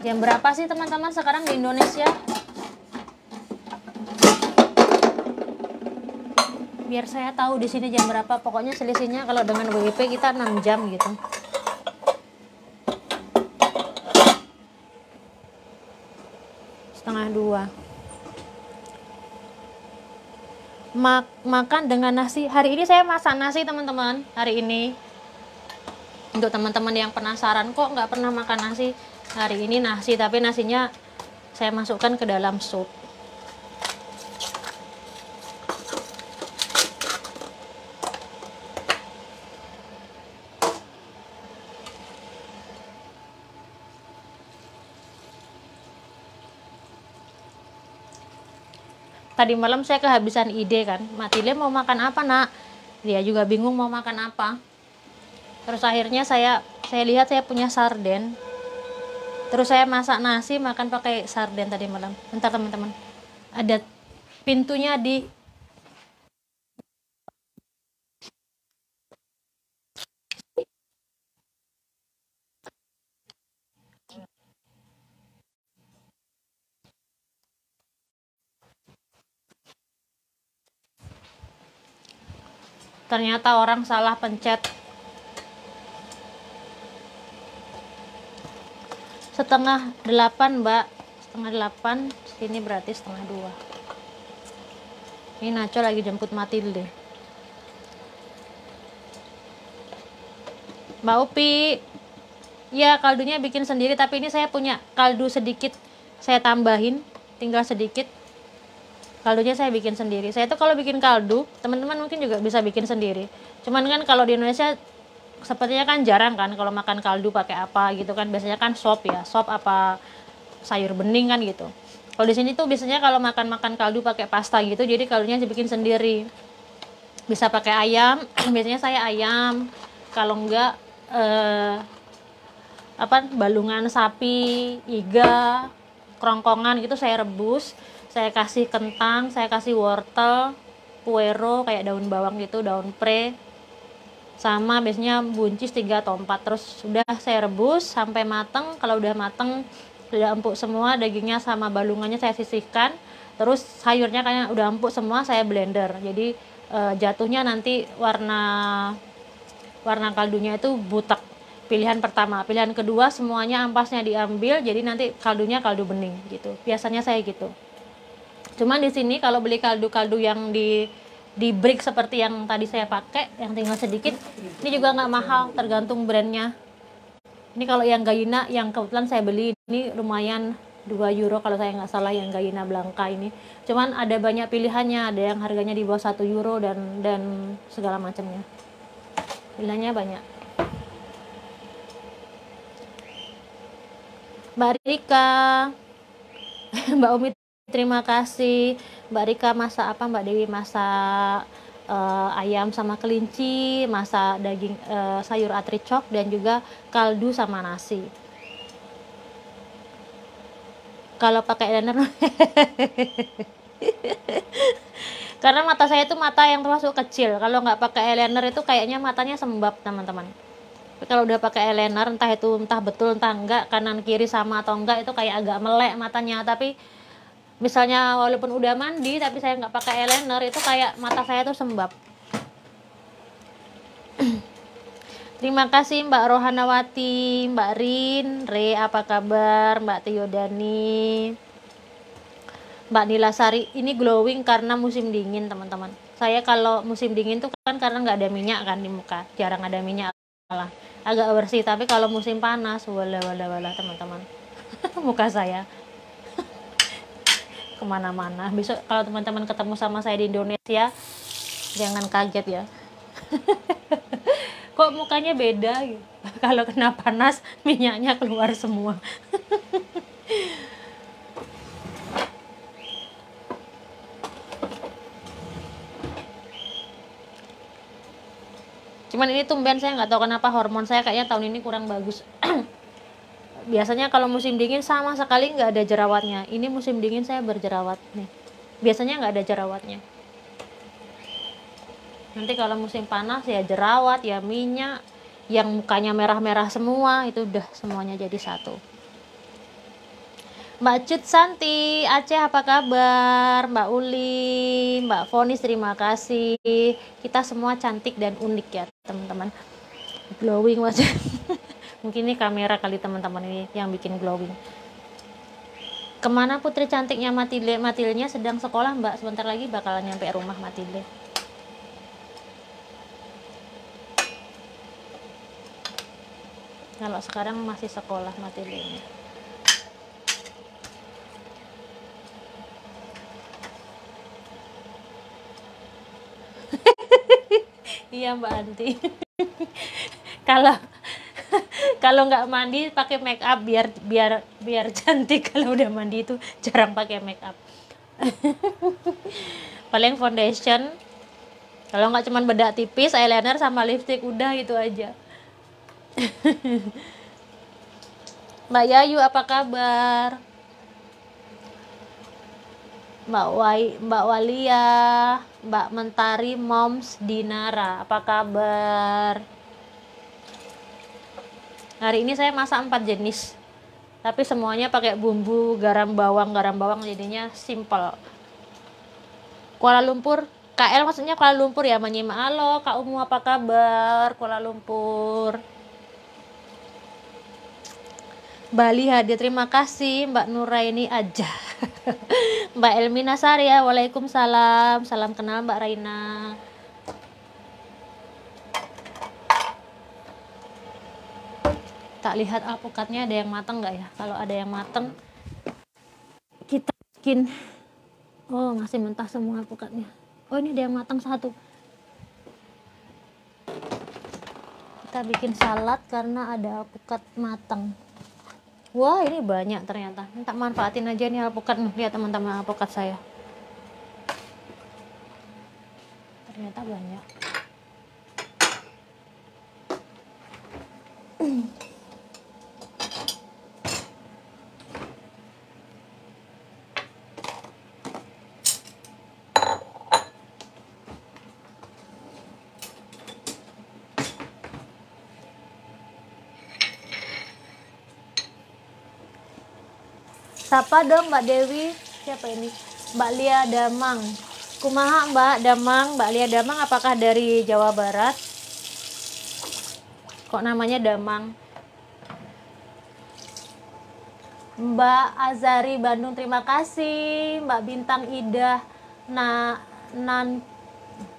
Jam berapa sih teman-teman sekarang di Indonesia? Biar saya tahu di sini jam berapa. Pokoknya selisihnya kalau dengan WIB kita 6 jam gitu. Setengah 2. Makan dengan nasi. Hari ini saya masak nasi teman-teman. Hari ini. Untuk teman-teman yang penasaran kok nggak pernah makan nasi. Hari ini nasi, tapi nasinya saya masukkan ke dalam sup. Tadi malam saya kehabisan ide kan. Matile mau makan apa nak? Dia juga bingung mau makan apa. Terus akhirnya saya lihat saya punya sarden. Terus saya masak nasi makan pakai sarden tadi malam. Bentar teman-teman. Ada pintunya di ternyata orang salah pencet. Setengah 8 mbak. Setengah 8. Sini berarti setengah 2. Ini Nacho lagi jemput Matilde. Mbak Upi. Ya kaldunya bikin sendiri. Tapi ini saya punya kaldu sedikit. Saya tambahin. Tinggal sedikit. Kaldunya saya bikin sendiri. Saya tuh kalau bikin kaldu, teman-teman mungkin juga bisa bikin sendiri. Cuman kan kalau di Indonesia sepertinya kan jarang kan kalau makan kaldu pakai apa gitu kan. Biasanya kan sop ya, sop apa sayur bening kan gitu. Kalau di sini tuh biasanya kalau makan kaldu pakai pasta gitu, jadi kaldunya dibikin sendiri. Bisa pakai ayam, biasanya saya ayam. Kalau enggak balungan sapi, iga, kerongkongan gitu saya rebus. Saya kasih kentang, saya kasih wortel, puero kayak daun bawang gitu, daun pre, sama biasanya buncis 3 atau 4. Terus sudah saya rebus sampai mateng. Kalau udah mateng, sudah empuk semua, dagingnya sama balungannya saya sisihkan. Terus sayurnya kayak udah empuk semua, saya blender. Jadi jatuhnya nanti warna kaldunya itu butek. Pilihan pertama. Pilihan kedua semuanya ampasnya diambil, jadi nanti kaldunya kaldu bening gitu. Biasanya saya gitu. Cuman di sini kalau beli kaldu-kaldu yang di brick seperti yang tadi saya pakai, yang tinggal sedikit, ini juga nggak mahal, tergantung brandnya. Ini kalau yang Gallina, yang kebetulan saya beli ini lumayan 2 euro kalau saya nggak salah, yang Gallina Blanca ini. Cuman ada banyak pilihannya, ada yang harganya di bawah 1 euro dan segala macamnya. Pilihannya banyak. Mbak Rika, Mbak Umi terima kasih. Mbak Rika masak apa? Mbak Dewi masak ayam sama kelinci, masak daging sayur atricok, dan juga kaldu sama nasi. Kalau pakai eyeliner karena mata saya itu mata yang termasuk kecil. Kalau nggak pakai eyeliner itu kayaknya matanya sembab teman-teman. Kalau udah pakai eyeliner, entah betul entah enggak, kanan kiri sama atau enggak, itu kayak agak melek matanya. Tapi misalnya walaupun udah mandi tapi saya nggak pakai eyeliner, itu kayak mata saya tuh sembab. Terima kasih Mbak Rohanawati, Mbak Rin, Re apa kabar, Mbak Tiodani, Mbak Nilasari. Ini glowing karena musim dingin teman-teman. Saya kalau musim dingin tuh kan karena nggak ada minyak kan di muka, jarang ada minyak, malah agak bersih. Tapi kalau musim panas, wala teman-teman, muka saya kemana-mana. Besok kalau teman-teman ketemu sama saya di Indonesia, jangan kaget ya. Kok mukanya beda gitu. Kalau kena panas minyaknya keluar semua. Cuman ini tumben saya nggak tahu kenapa hormon saya kayaknya tahun ini kurang bagus. Biasanya kalau musim dingin sama sekali nggak ada jerawatnya. Ini musim dingin saya berjerawat nih. Biasanya nggak ada jerawatnya. Nanti kalau musim panas ya jerawat, ya minyak, yang mukanya merah-merah semua, itu udah semuanya jadi satu. Mbak Cut Santi, Aceh apa kabar? Mbak Uli, Mbak Fonis, terima kasih. Kita semua cantik dan unik ya teman-teman. Glowing mas. Mungkin ini kamera kali teman-teman ini yang bikin glowing. Kemana putri cantiknya Matilde? Matilnya sedang sekolah Mbak, sebentar lagi bakalan nyampe rumah Matilde. Kalau sekarang masih sekolah Matilde-nya. Iya Mbak Anti. Kalau kalau nggak mandi pakai make up biar cantik. Kalau udah mandi itu jarang pakai make up. Paling foundation. Kalau nggak cuman bedak tipis, eyeliner sama lipstick, udah itu aja. Mbak Yayu apa kabar? Mbak Walia, Mbak Mentari Moms Dinara, apa kabar? Hari ini saya masak 4 jenis, tapi semuanya pakai bumbu garam bawang jadinya simple. Kuala Lumpur, KL maksudnya Kuala Lumpur ya, menyimak. Halo Kak Umu, apa kabar? Kuala Lumpur. Bali hadir, terima kasih Mbak Nuraini aja. Mbak Elmina Saria, waalaikumsalam, salam kenal Mbak Raina. Tak lihat alpukatnya ada yang matang nggak ya? Kalau ada yang matang kita bikin. Oh masih mentah semua alpukatnya. Oh ini ada yang matang satu. Kita bikin salad karena ada alpukat matang. Wah ini banyak ternyata. Tak manfaatin aja nih alpukat. Lihat teman-teman alpukat saya. Ternyata banyak. Sapa dong Mbak Dewi. Siapa ini? Mbak Lia Damang. Kumaha Mbak Damang? Mbak Lia Damang apakah dari Jawa Barat? Kok namanya Damang? Mbak Azari Bandung, terima kasih. Mbak Bintang Ida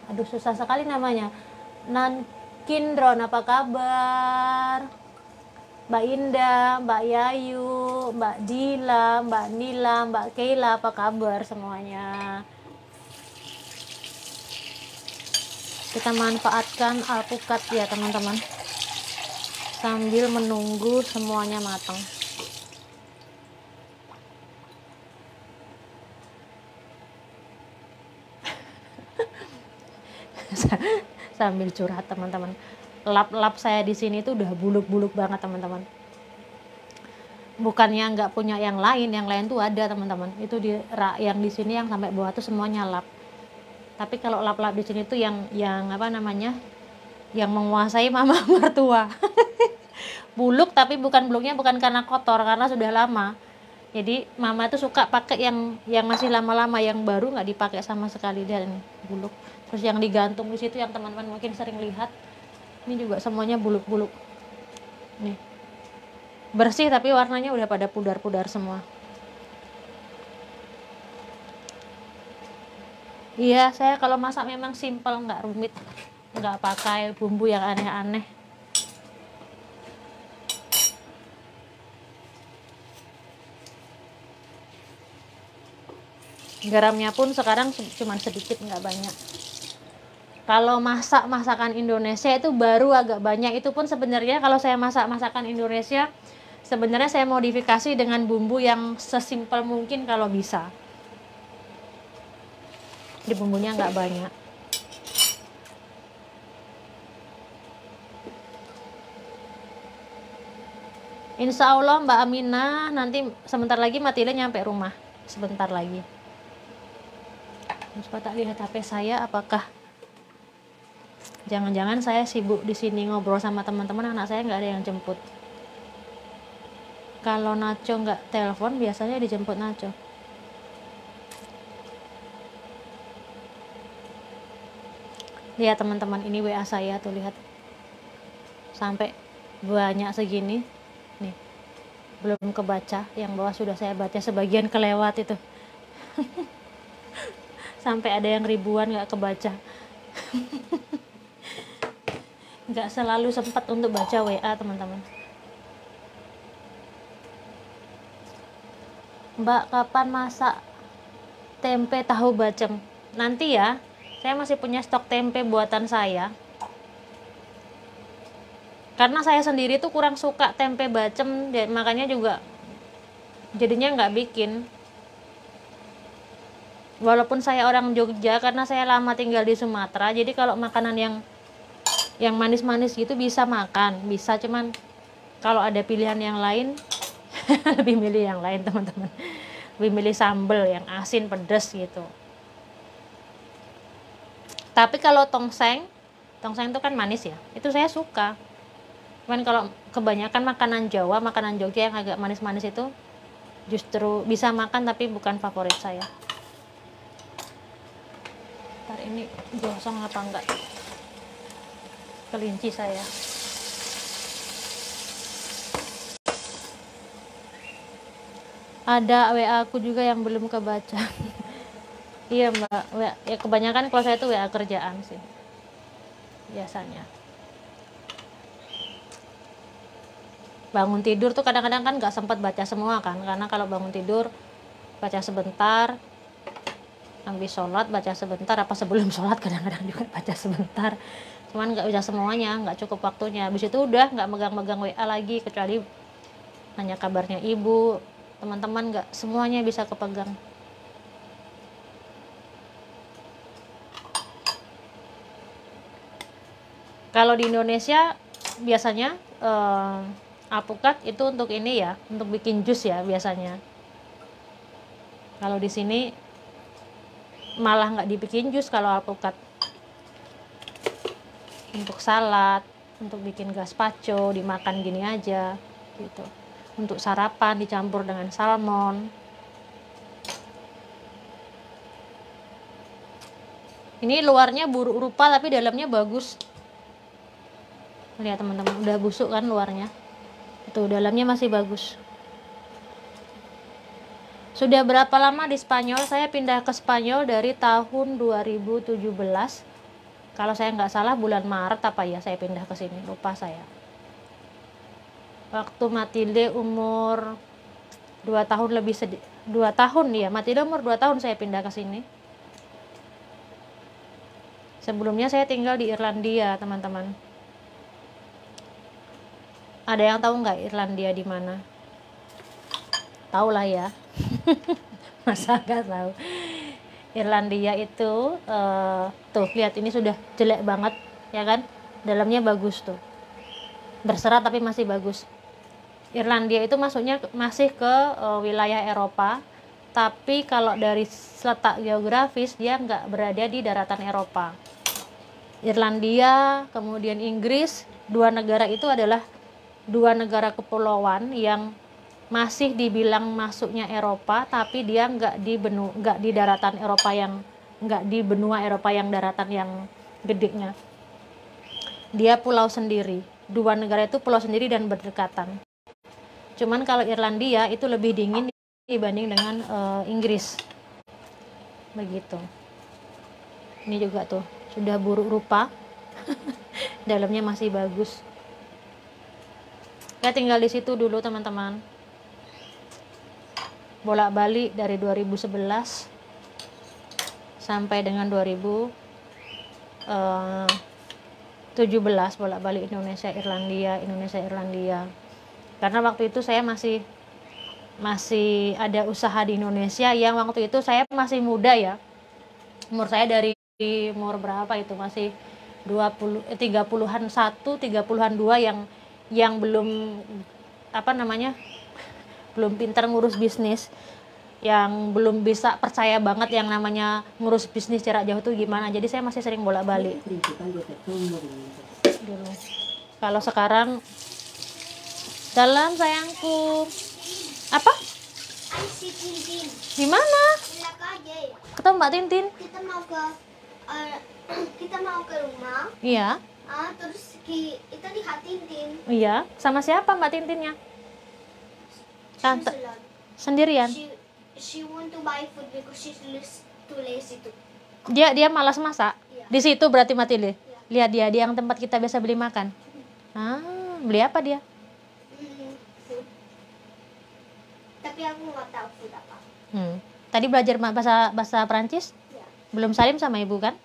aduh susah sekali namanya. Nankindron, apa kabar? Mbak Indah, Mbak Yayu, Mbak Dila, Mbak Nila, Mbak Keila, apa kabar semuanya? Kita manfaatkan alpukat ya teman-teman, sambil menunggu semuanya matang. Sambil curhat teman-teman. Lap-lap saya di sini tuh udah buluk-buluk banget teman-teman. Bukannya nggak punya yang lain tuh ada teman-teman. Itu yang di sini yang sampai bawah tuh semuanya lap. Tapi kalau lap-lap di sini tuh yang apa namanya? Yang menguasai mama mertua. Buluk, tapi buluknya bukan karena kotor, karena sudah lama. Jadi mama tuh suka pakai yang masih lama-lama, yang baru nggak dipakai sama sekali, dan buluk. Terus yang digantung di situ yang teman-teman mungkin sering lihat. Ini juga semuanya buluk-buluk. Nih. Bersih tapi warnanya udah pada pudar-pudar semua. Iya, saya kalau masak memang simple, nggak rumit. Nggak pakai bumbu yang aneh-aneh. Garamnya pun sekarang cuma sedikit, nggak banyak. Kalau masakan Indonesia itu baru agak banyak. Itu pun sebenarnya kalau saya masakan Indonesia, sebenarnya saya modifikasi dengan bumbu yang sesimpel mungkin kalau bisa. Di bumbunya nggak banyak. Insya Allah Mbak Aminah nanti sebentar lagi Matilda nyampe rumah, sebentar lagi. Coba tak lihat HP saya, apakah jangan-jangan saya sibuk di sini ngobrol sama teman-teman, anak saya nggak ada yang jemput. Kalau Naco nggak telepon biasanya dijemput Naco. Lihat teman-teman, ini WA saya tuh, lihat sampai banyak segini nih, belum kebaca. Yang bawah sudah saya baca sebagian, kelewat itu. Sampai ada yang ribuan nggak kebaca. Nggak selalu sempat untuk baca WA teman-teman. Mbak, kapan masak tempe tahu bacem? Nanti ya, saya masih punya stok tempe buatan saya. Karena saya sendiri tuh kurang suka tempe bacem, makanya juga jadinya nggak bikin. Walaupun saya orang Jogja, karena saya lama tinggal di Sumatera, jadi kalau makanan yang manis-manis gitu bisa makan, bisa, cuman kalau ada pilihan yang lain lebih milih yang lain teman-teman, lebih milih sambal yang asin pedas gitu. Tapi kalau tongseng itu kan manis ya, itu saya suka. Cuman kalau kebanyakan makanan Jawa, makanan Jogja yang agak manis-manis itu justru bisa makan tapi bukan favorit saya. Ntar ini gosong apa enggak kelinci saya. Ada WA aku juga yang belum kebaca. Iya Mbak, WA, ya kebanyakan kalau saya itu WA kerjaan sih biasanya. Bangun tidur tuh kadang-kadang kan nggak sempat baca semua kan, karena kalau bangun tidur baca sebentar, habis sholat baca sebentar, apa sebelum sholat kadang-kadang juga baca sebentar, cuman nggak bisa semuanya, nggak cukup waktunya. Habis itu udah nggak megang-megang WA lagi, kecuali nanya kabarnya ibu, teman-teman, nggak semuanya bisa kepegang. Kalau di Indonesia biasanya alpukat itu untuk ini ya, untuk bikin jus ya biasanya. Kalau di sini malah nggak dibikin jus kalau alpukat. Untuk salad, untuk bikin gazpacho, dimakan gini aja gitu. Untuk sarapan dicampur dengan salmon. Ini luarnya buruk rupa tapi dalamnya bagus. Lihat teman-teman, udah busuk kan luarnya. Itu dalamnya masih bagus. Sudah berapa lama di Spanyol? Saya pindah ke Spanyol dari tahun 2017. Kalau saya nggak salah bulan Maret apa ya saya pindah ke sini, lupa saya. Waktu Matilde umur 2 tahun lebih 2 tahun ya, Matilde umur 2 tahun saya pindah ke sini. Sebelumnya saya tinggal di Irlandia, teman-teman. Ada yang tahu nggak Irlandia di mana? Tahu lah ya. Masa nggak tahu? Irlandia itu tuh lihat, ini sudah jelek banget ya kan, dalamnya bagus tuh, berserat tapi masih bagus. Irlandia itu masuknya masih ke wilayah Eropa, tapi kalau dari letak geografis dia nggak berada di daratan Eropa. Irlandia kemudian Inggris, dua negara itu adalah dua negara kepulauan yang masih dibilang masuknya Eropa, tapi dia nggak di daratan Eropa, yang nggak di benua Eropa yang daratan yang gedenya. Dia pulau sendiri. Dua negara itu pulau sendiri dan berdekatan. Cuman kalau Irlandia itu lebih dingin dibanding dengan Inggris. Begitu. Ini juga tuh sudah buruk rupa. Dalamnya masih bagus. Saya tinggal di situ dulu teman-teman. Bolak-balik dari 2011 sampai dengan 2017 bolak-balik Indonesia Irlandia. Karena waktu itu saya masih ada usaha di Indonesia, yang waktu itu saya masih muda ya. Umur saya dari umur berapa itu masih 30-an 1, 30-an 2 yang belum apa namanya, belum pintar ngurus bisnis, yang belum bisa percaya banget yang namanya ngurus bisnis jarak jauh tuh gimana. Jadi saya masih sering bolak-balik dulu. Kalau sekarang dalam sayangku. Apa? Ay, si Tintin. Di mana? Di la calle. Ketemu Mbak Tintin? uh, kita mau ke rumah. Iya. Terus kita lihat Tintin. Iya. Sama siapa Mbak Tintinnya? Tante. Sendirian. She want to buy food because she's too lazy to. Dia malas masak. Iya. Di situ berarti Matilde. Iya. Lihat dia yang tempat kita biasa beli makan. Beli apa dia? Food. Tapi aku nggak tahu food apa. Tadi belajar bahasa Perancis? Iya. Belum salim sama ibu kan?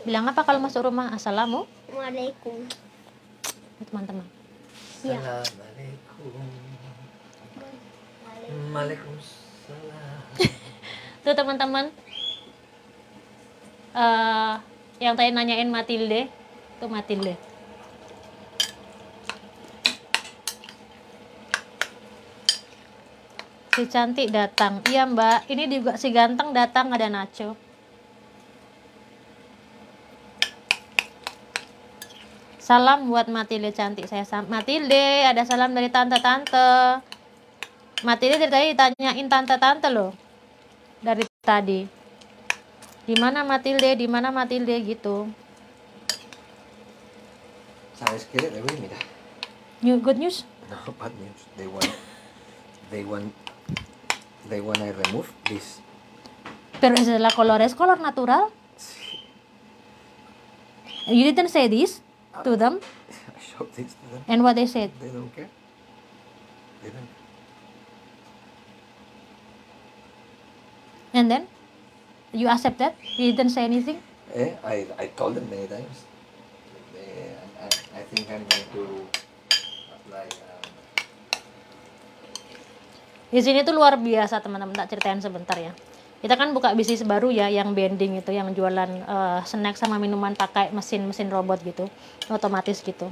Bilang apa kalau masuk rumah? Assalamualaikum. Teman-teman. Iya. Assalamualaikum. Waalaikumsalam. Tuh teman-teman. Yang tadi nanyain Matilde, tuh Matilde. Si cantik datang. Iya Mbak, ini juga si ganteng datang, ada Nacho. Salam buat Matilde cantik. Saya Matilde, ada salam dari tante-tante. Matilde dari tadi ditanyain tante-tante loh. Dari tadi. Di mana Matilde? Di mana Matilde gitu. ¿Sabes qué? Mira. Good news? No, bad news. They want I remove this. Pero esa es la color, es color natural. Sí. You didn't say this to them, I showed this to them. and what they said. They don't care. They don't. And then you accept that? You didn't say anything? I told them many times. I think I'm going to apply. Di sini tuh luar biasa teman-teman, tak ceritain sebentar ya. Kita kan buka bisnis baru ya, yang bending itu, yang jualan snack sama minuman pakai mesin robot gitu, otomatis gitu.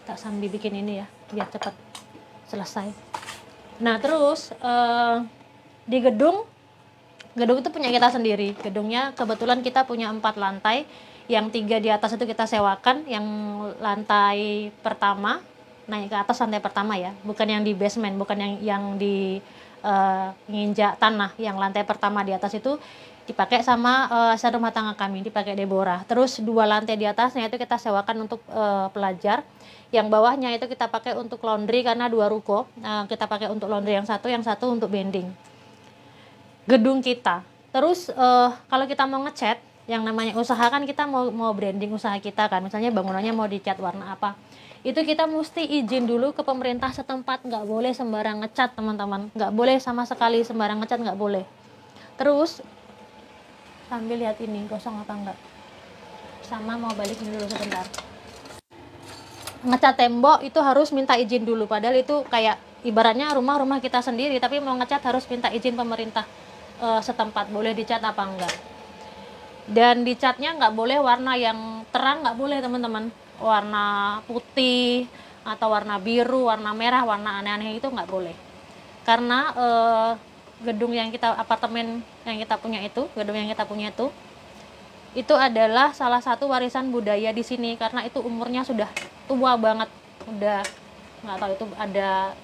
Tak sambil bikin ini ya, biar cepat selesai. Nah terus di gedung itu punya kita sendiri. Gedungnya kebetulan kita punya 4 lantai, yang 3 di atas itu kita sewakan, yang lantai pertama naik ke atas lantai pertama ya, bukan yang di basement, bukan yang di nginjak tanah. Yang lantai pertama di atas itu dipakai sama asisten rumah tangga kami, dipakai Deborah. Terus 2 lantai di atasnya itu kita sewakan untuk pelajar. Yang bawahnya itu kita pakai untuk laundry karena 2 ruko. Kita pakai untuk laundry yang satu untuk bending. Gedung kita. Terus kalau kita mau ngecat, yang namanya usaha kan kita mau branding usaha kita kan, misalnya bangunannya mau dicat warna apa, itu kita mesti izin dulu ke pemerintah setempat. Nggak boleh sembarang ngecat teman-teman, nggak boleh sama sekali sembarang ngecat, nggak boleh. Terus sambil lihat ini gosong apa enggak, sama mau balik dulu sebentar. Ngecat tembok itu harus minta izin dulu, padahal itu kayak ibaratnya rumah kita sendiri, tapi mau ngecat harus minta izin pemerintah setempat, boleh dicat apa enggak. Dan dicatnya nggak boleh warna yang terang, nggak boleh teman-teman, warna putih atau warna biru, warna merah, warna aneh-aneh itu nggak boleh. Karena gedung yang kita, apartemen yang kita punya itu, gedung yang kita punya itu adalah salah satu warisan budaya di sini, karena itu umurnya sudah tua banget, udah nggak tahu itu ada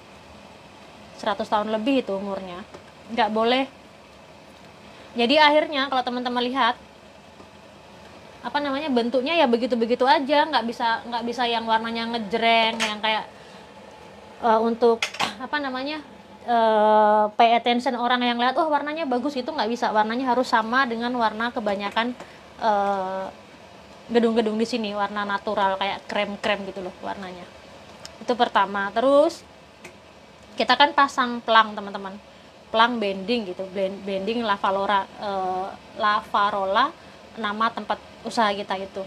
100 tahun lebih itu umurnya, nggak boleh. Jadi akhirnya kalau teman-teman lihat apa namanya, bentuknya ya begitu-begitu aja, nggak bisa yang warnanya ngejreng, yang kayak untuk apa namanya pay attention orang yang lihat, oh warnanya bagus, itu nggak bisa. Warnanya harus sama dengan warna kebanyakan gedung-gedung di sini, warna natural kayak krem-krem gitu loh warnanya. Itu pertama. Terus kita kan pasang pelang teman-teman, pelang bending gitu, bending Lavarola, nama tempat usaha kita itu.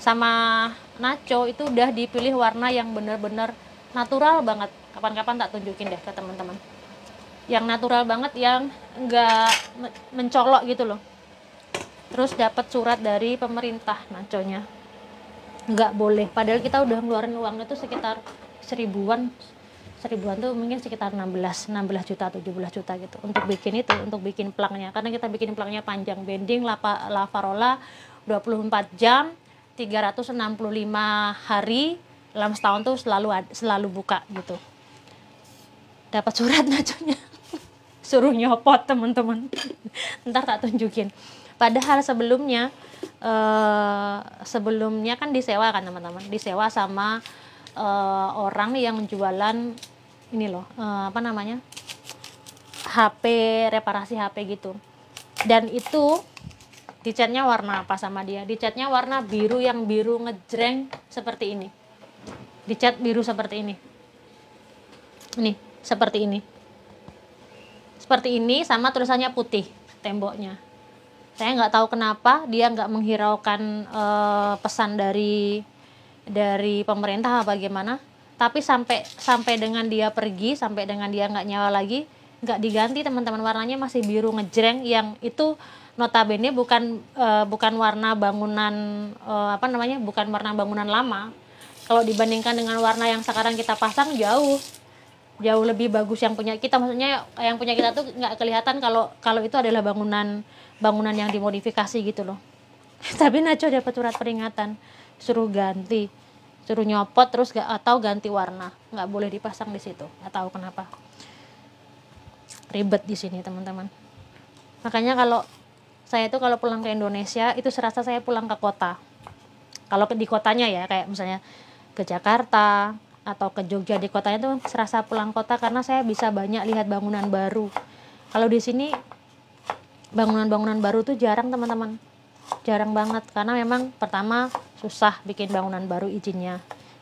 Sama Nacho itu udah dipilih warna yang bener-bener natural banget. Kapan-kapan tak tunjukin deh ke teman-teman. Yang natural banget, yang enggak mencolok gitu loh. Terus dapat surat dari pemerintah Nachonya. Enggak boleh. Padahal kita udah ngeluarin uang itu sekitar 1000-an, 1000-an tuh mungkin sekitar 16 juta 17 juta gitu untuk bikin itu, untuk bikin plangnya, karena kita bikin plangnya panjang, bending Lavarola 24 jam 365 hari dalam setahun tuh selalu buka gitu. Dapat surat Naconya suruh nyopot teman-teman. Ntar tak tunjukin. Padahal sebelumnya kan disewa kan teman-teman, disewa sama orang yang jualan ini loh, apa namanya, HP, reparasi HP gitu. Dan itu dicatnya warna apa sama dia? Dicatnya warna biru, yang biru ngejreng seperti ini. Dicat biru seperti ini. Nih, seperti ini. Seperti ini, sama tulisannya putih temboknya. Saya nggak tahu kenapa dia nggak menghiraukan pesan dari pemerintah apa bagaimana. Tapi sampai dengan dia pergi, sampai dengan dia nggak nyala lagi, nggak diganti teman-teman, warnanya masih biru ngejreng, yang itu notabene bukan warna bangunan bukan warna bangunan lama. Kalau dibandingkan dengan warna yang sekarang kita pasang, jauh lebih bagus yang punya kita, maksudnya yang punya kita tuh nggak kelihatan kalau itu adalah bangunan yang dimodifikasi gitu loh. Tapi Naco dapat surat peringatan, suruh nyopot terus atau ganti warna, nggak boleh dipasang di situ, nggak tahu kenapa. Ribet di sini teman-teman. Makanya kalau saya tuh kalau pulang ke Indonesia itu serasa saya pulang ke kota. Kalau di kotanya ya, kayak misalnya ke Jakarta atau ke Jogja, di kotanya tuh serasa pulang kota karena saya bisa banyak lihat bangunan baru. Kalau di sini bangunan-bangunan baru tuh jarang teman-teman, jarang banget, karena memang pertama susah bikin bangunan baru izinnya.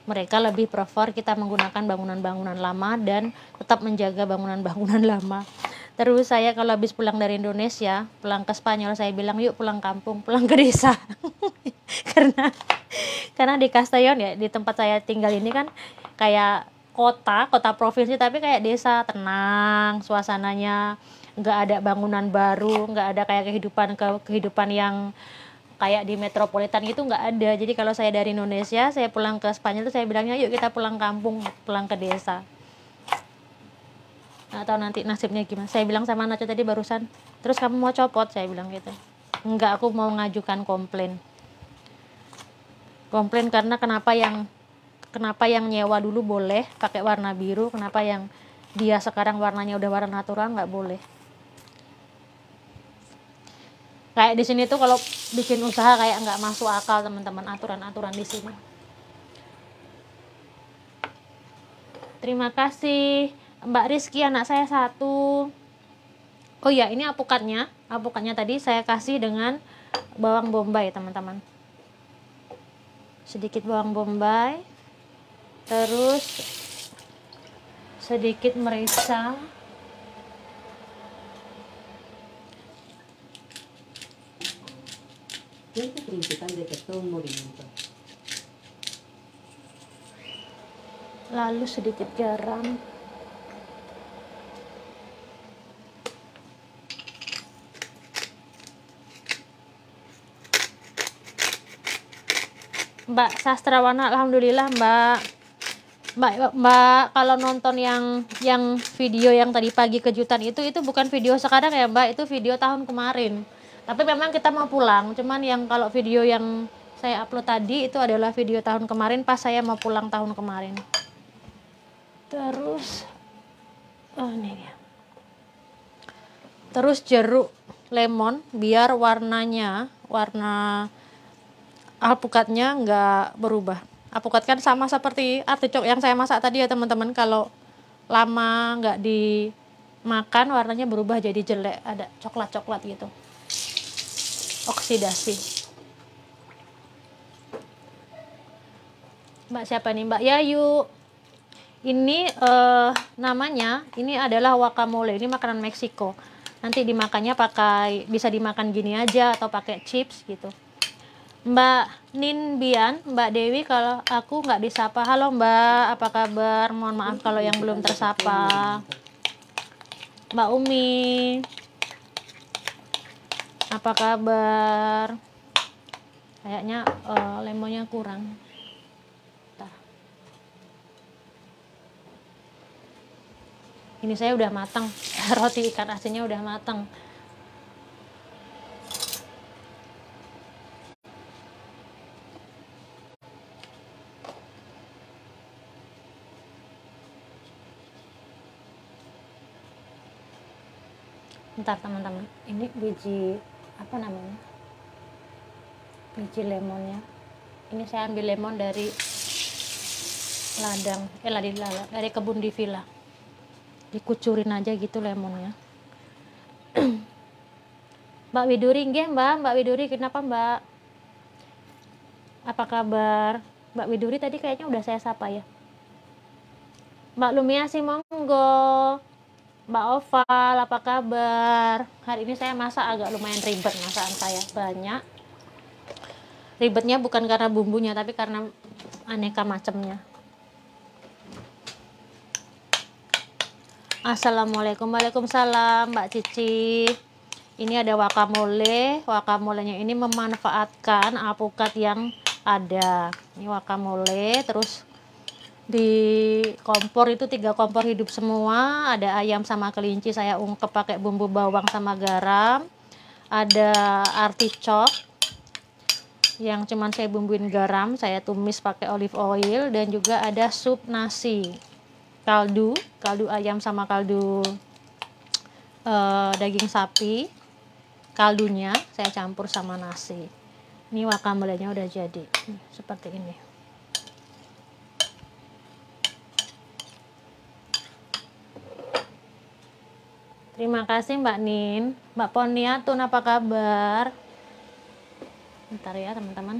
Mereka lebih prefer kita menggunakan bangunan-bangunan lama dan tetap menjaga bangunan-bangunan lama. Terus saya kalau habis pulang dari Indonesia, pulang ke Spanyol, saya bilang yuk pulang kampung, pulang ke desa. karena di Castellón ya, di tempat saya tinggal ini kan kayak kota provinsi, tapi kayak desa, tenang suasananya, nggak ada bangunan baru, nggak ada kayak kehidupan yang kayak di metropolitan gitu, nggak ada. Jadi kalau saya dari Indonesia, saya pulang ke Spanyol tuh saya bilangnya yuk kita pulang kampung, pulang ke desa. Nggak tahu nanti nasibnya gimana. Saya bilang sama Naco tadi barusan, terus kamu mau copot? Saya bilang gitu. Enggak, aku mau ngajukan komplain karena kenapa yang nyewa dulu boleh pakai warna biru, kenapa yang dia sekarang warnanya udah warna natural nggak boleh. Kayak di sini tuh kalau bikin usaha kayak nggak masuk akal teman-teman, aturan-aturan di sini. Terima kasih Mbak Rizky, anak saya 1. Oh ya, ini apukatnya tadi saya kasih dengan bawang bombay teman-teman. Sedikit bawang bombay, terus sedikit merica, lalu sedikit garam, Mbak Sastrawana. Alhamdulillah Mbak kalau nonton yang video yang tadi pagi kejutan itu bukan video sekarang ya Mbak, itu video tahun kemarin. Tapi memang kita mau pulang, cuman yang kalau video yang saya upload tadi itu adalah video tahun kemarin pas saya mau pulang tahun kemarin. Terus ini dia. Terus jeruk lemon biar warna alpukatnya nggak berubah. Alpukat kan sama seperti artichok yang saya masak tadi ya teman-teman, kalau lama nggak dimakan warnanya berubah jadi jelek, ada coklat-coklat gitu, oksidasi. Mbak siapa nih? Mbak Yayu. Ini namanya, ini adalah guacamole, ini makanan Meksiko. Nanti dimakannya bisa dimakan gini aja atau pakai chips gitu. Mbak Ninbian, Mbak Dewi, kalau aku nggak disapa. Halo Mbak, apa kabar? Mohon maaf kalau yang belum tersapa. Mbak Umi, apa kabar? Kayaknya lemonnya kurang. Bentar. Ini saya udah matang. Roti ikan asinnya udah matang. Bentar teman-teman, ini biji apa namanya, biji lemonnya. Ini saya ambil lemon dari ladang, dari kebun di villa. Dikucurin aja gitu lemonnya. Mbak Widuri, nggih Mbak Widuri, kenapa Mbak? Apa kabar? Mbak Widuri tadi kayaknya udah saya sapa ya. Mbak Lumiasi monggo. Mbak Oval, apa kabar? Hari ini saya masak agak lumayan ribet, masakan saya banyak. Ribetnya bukan karena bumbunya, tapi karena aneka macamnya. Assalamualaikum. Waalaikumsalam Mbak Cici. Ini ada wakamole. Wakamolenya ini memanfaatkan alpukat yang ada. Ini wakamole, terus di kompor itu 3 kompor hidup semua. Ada ayam sama kelinci saya ungkep pakai bumbu bawang sama garam. Ada artichok yang cuman saya bumbuin garam, saya tumis pakai olive oil. Dan juga ada sup nasi, kaldu ayam sama kaldu daging sapi. Kaldunya saya campur sama nasi. Ini wakamolenya udah jadi seperti ini. Terima kasih Mbak Nin. Mbak Poniatun, apa kabar? Bentar ya teman-teman,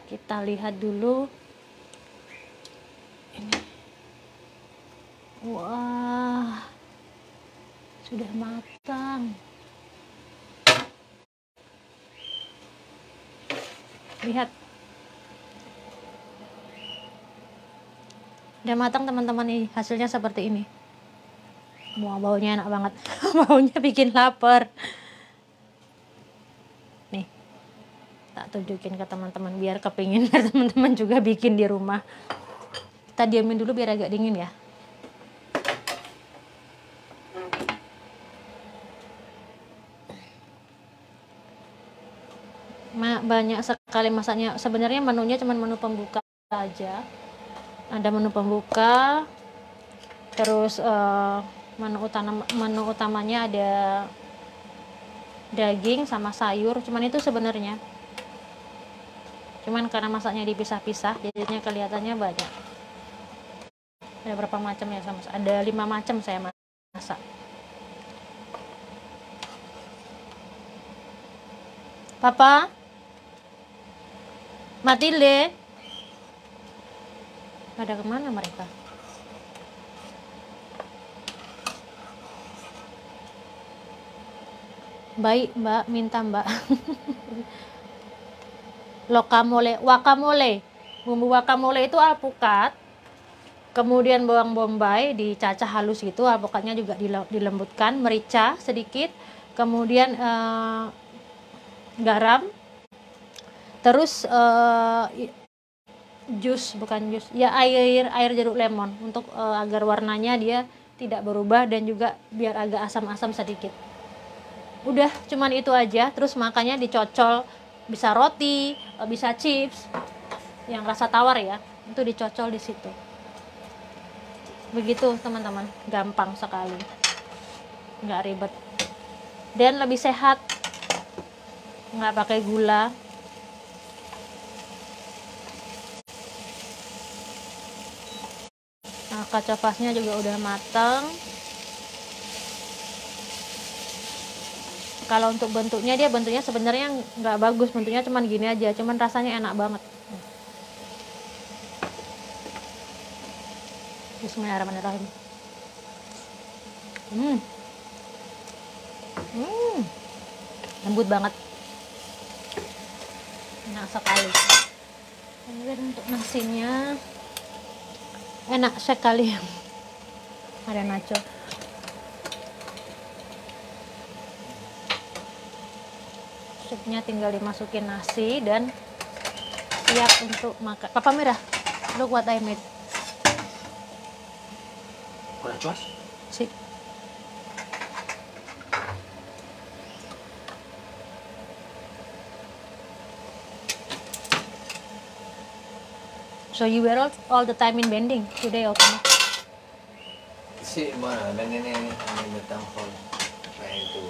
kita lihat dulu ini. Wah, sudah matang. Lihat, udah matang teman-teman. Ini hasilnya seperti ini. Wah, baunya enak banget. Baunya bikin lapar. Nih, tak tunjukin ke teman-teman biar kepingin teman-teman juga bikin di rumah. Kita diamin dulu biar agak dingin ya. Banyak sekali masaknya. Sebenarnya menunya cuma menu pembuka aja. Ada menu pembuka, terus menu utamanya ada daging sama sayur, cuman itu sebenarnya. Cuman karena masaknya dipisah-pisah, jadinya kelihatannya banyak. Ada berapa macam ya? Ada 5 macam saya masak. Papa, Matilde, pada kemana mereka? Baik Mbak, minta Mbak. Wakamole. Bumbu wakamole itu alpukat, kemudian bawang bombay dicacah halus gitu, alpukatnya juga dilembutkan, merica sedikit, kemudian garam, terus air jeruk lemon untuk agar warnanya dia tidak berubah dan juga biar agak asam-asam sedikit. Udah cuman itu aja. Terus makannya dicocol, bisa roti, bisa chips yang rasa tawar ya, itu dicocol di situ. Begitu teman-teman, gampang sekali, nggak ribet dan lebih sehat, nggak pakai gula. Nah, kacopasnya juga udah matang. Kalau untuk bentuknya, bentuknya sebenarnya nggak bagus, bentuknya cuman gini aja, cuman rasanya enak banget. Bismillahirrahmanirrahim. Lembut banget, enak sekali. Kemudian untuk nasinya enak sekali, ada nacho. Supnya tinggal dimasukin nasi dan siap untuk makan. Papa Merah, look what I made. ¿Con anchoas? Sí. So you were all the time in Bending today, okay? See, man, I'm in the town hall trying to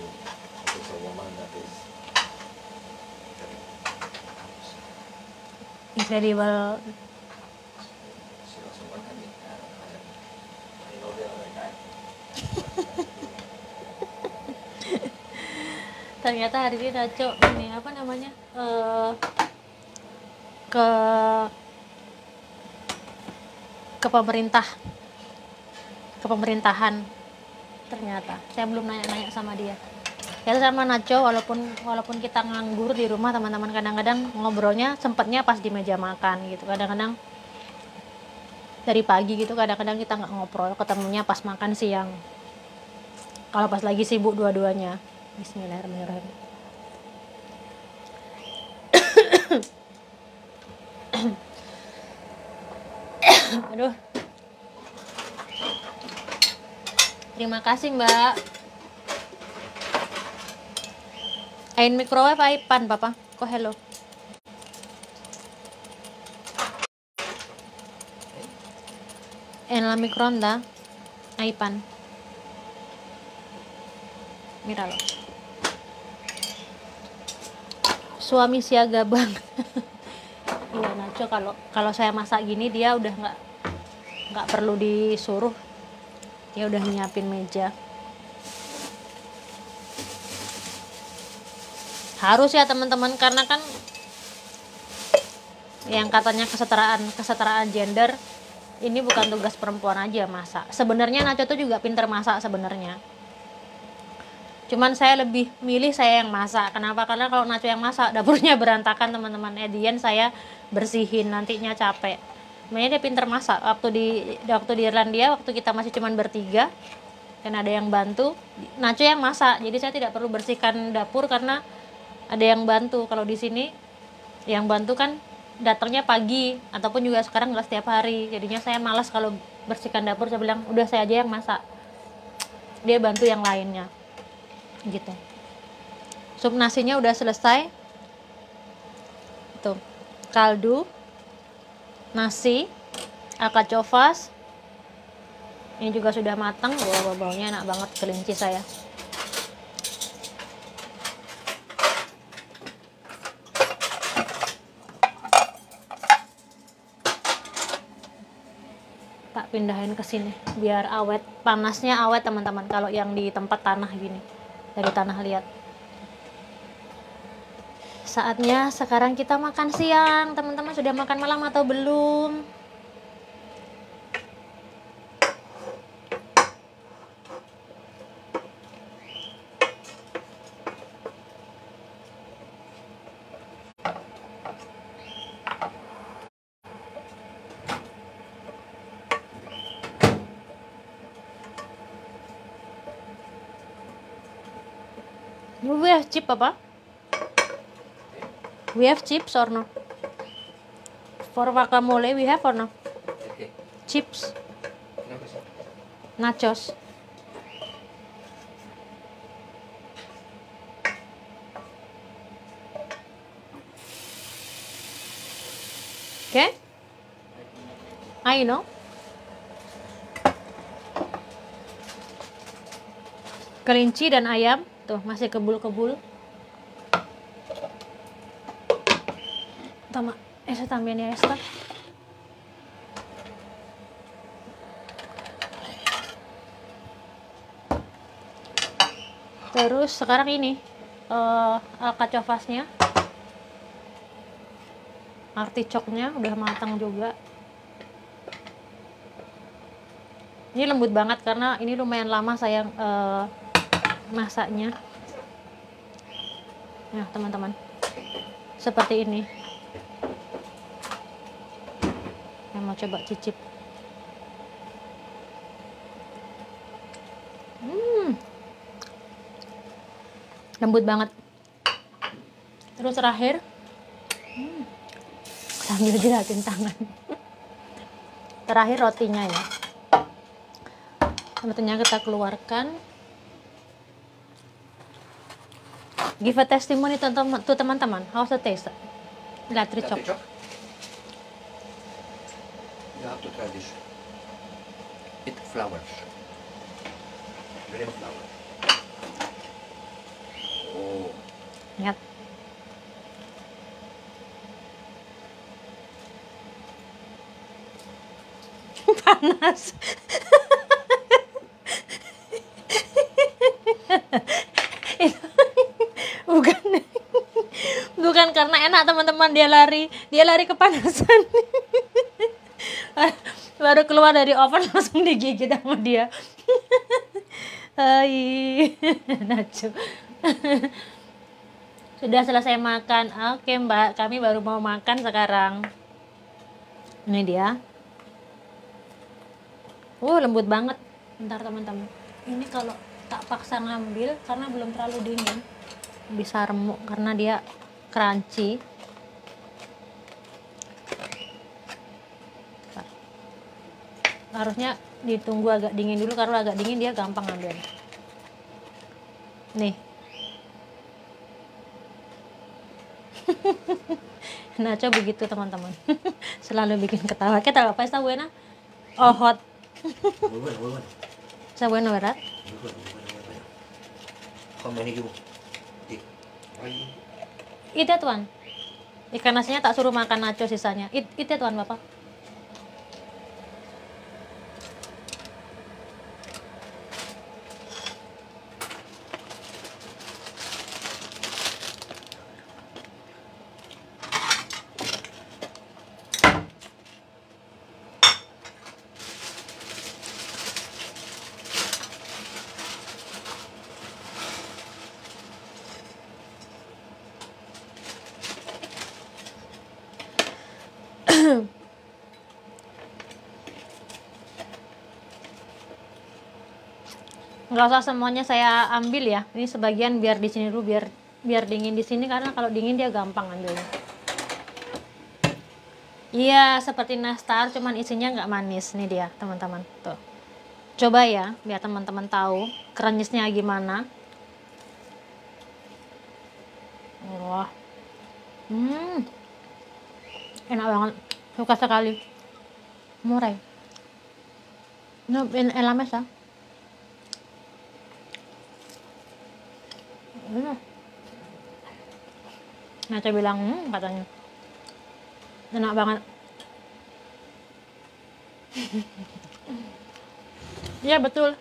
fix a woman that is Incredible. she also wanted me. I know the other guy. Ternyata hari ini Nacho ini apa namanya ke pemerintahan. Ternyata saya belum nanya-nanya sama dia. Ya sama Nacho, walaupun kita nganggur di rumah teman-teman, kadang-kadang ngobrolnya sempatnya pas di meja makan gitu. Kadang-kadang dari pagi gitu, kadang-kadang kita nggak ngobrol, ketemunya pas makan siang. Kalau pas lagi sibuk dua-duanya. Bismillahirrahmanirrahim. Aduh. Terima kasih, Mbak. Ain microwave ay pan, Papa. Ko hello. En la microonda ay pan. Míralo. Suami siaga bang. Iya Nacho, kalau saya masak gini dia udah nggak perlu disuruh, dia udah nyiapin meja. Harus ya teman-teman, karena kan yang katanya kesetaraan gender ini bukan tugas perempuan aja masak. Sebenarnya Nacho tuh juga pinter masak sebenarnya. Cuman saya lebih milih saya yang masak. Kenapa? Karena kalau Nacho yang masak dapurnya berantakan teman-teman. Edian saya bersihin, nantinya capek. Makanya dia pinter masak. Waktu di Irlandia, waktu kita masih cuman bertiga dan ada yang bantu, Nacho yang masak. Jadi saya tidak perlu bersihkan dapur karena ada yang bantu. Kalau di sini yang bantu kan datangnya pagi ataupun juga sekarang nggak setiap hari. Jadinya saya malas kalau bersihkan dapur. Saya bilang udah saya aja yang masak. Dia bantu yang lainnya. Gitu. Sup nasinya udah selesai. Tuh. Kaldu, nasi, alkachofas. Ini juga sudah matang. Wah, baunya enak banget, kelinci saya. Tak pindahin ke sini biar awet, panasnya awet teman-teman. Kalau yang di tempat tanah gini, dari tanah liat. Saatnya sekarang kita makan siang. Teman-teman sudah makan malam atau belum? We have chip apa? We have chips or no? For guacamole we have or no? Okay. Chips, Kenapa sih? nachos. Okay? I know. Kelinci dan ayam. Tuh, masih kebul-kebul. Esa también ya esta. Terus sekarang ini alkachofasnya, artichoknya udah matang juga. Ini lembut banget karena ini lumayan lama saya masaknya. Nah teman-teman, seperti ini. Saya mau coba cicip. Lembut banget. Terus terakhir sambil jelatin tangan. Terakhir rotinya ya. Rotinya kita keluarkan. Give a testimony to teman-teman. How's the taste? Artichoke. to try this. It flowers. Green flowers. Oh. Lihat. Panas. Bukan. Bukan karena enak teman-teman, dia lari kepanasan. Baru keluar dari oven langsung digigit sama dia. Hai, Nacho. Sudah selesai makan. Oke Mbak, kami baru mau makan sekarang. Ini dia. Lembut banget. Bentar teman-teman. Ini kalau tak paksa ngambil karena belum terlalu dingin, bisa remuk karena dia crunchy. Harusnya ditunggu agak dingin dulu, karena agak dingin dia gampang ngambil. Nih. Nacho begitu teman-teman. Selalu bikin ketawa. Kita apa está buena? Oh, hot. Muy bueno, muy bueno. Está bueno, ¿verdad? Muy bueno, muy bueno, muy bueno. How many you take? Eat that one. Ikan nasinya tak suruh makan Nacho sisanya. Eat that one, Bapak. Nggak usah semuanya saya ambil ya. Ini sebagian biar di sini dulu, biar dingin di sini, karena kalau dingin dia gampang ambilnya. Iya, seperti nastar, cuman isinya nggak manis. Nih dia, teman-teman. Tuh. Coba ya, biar teman-teman tahu krenyesnya gimana. Wah. Enak banget. Suka sekali. Murah. No, en la mesa. Nacho bilang, katanya enak banget. Iya betul,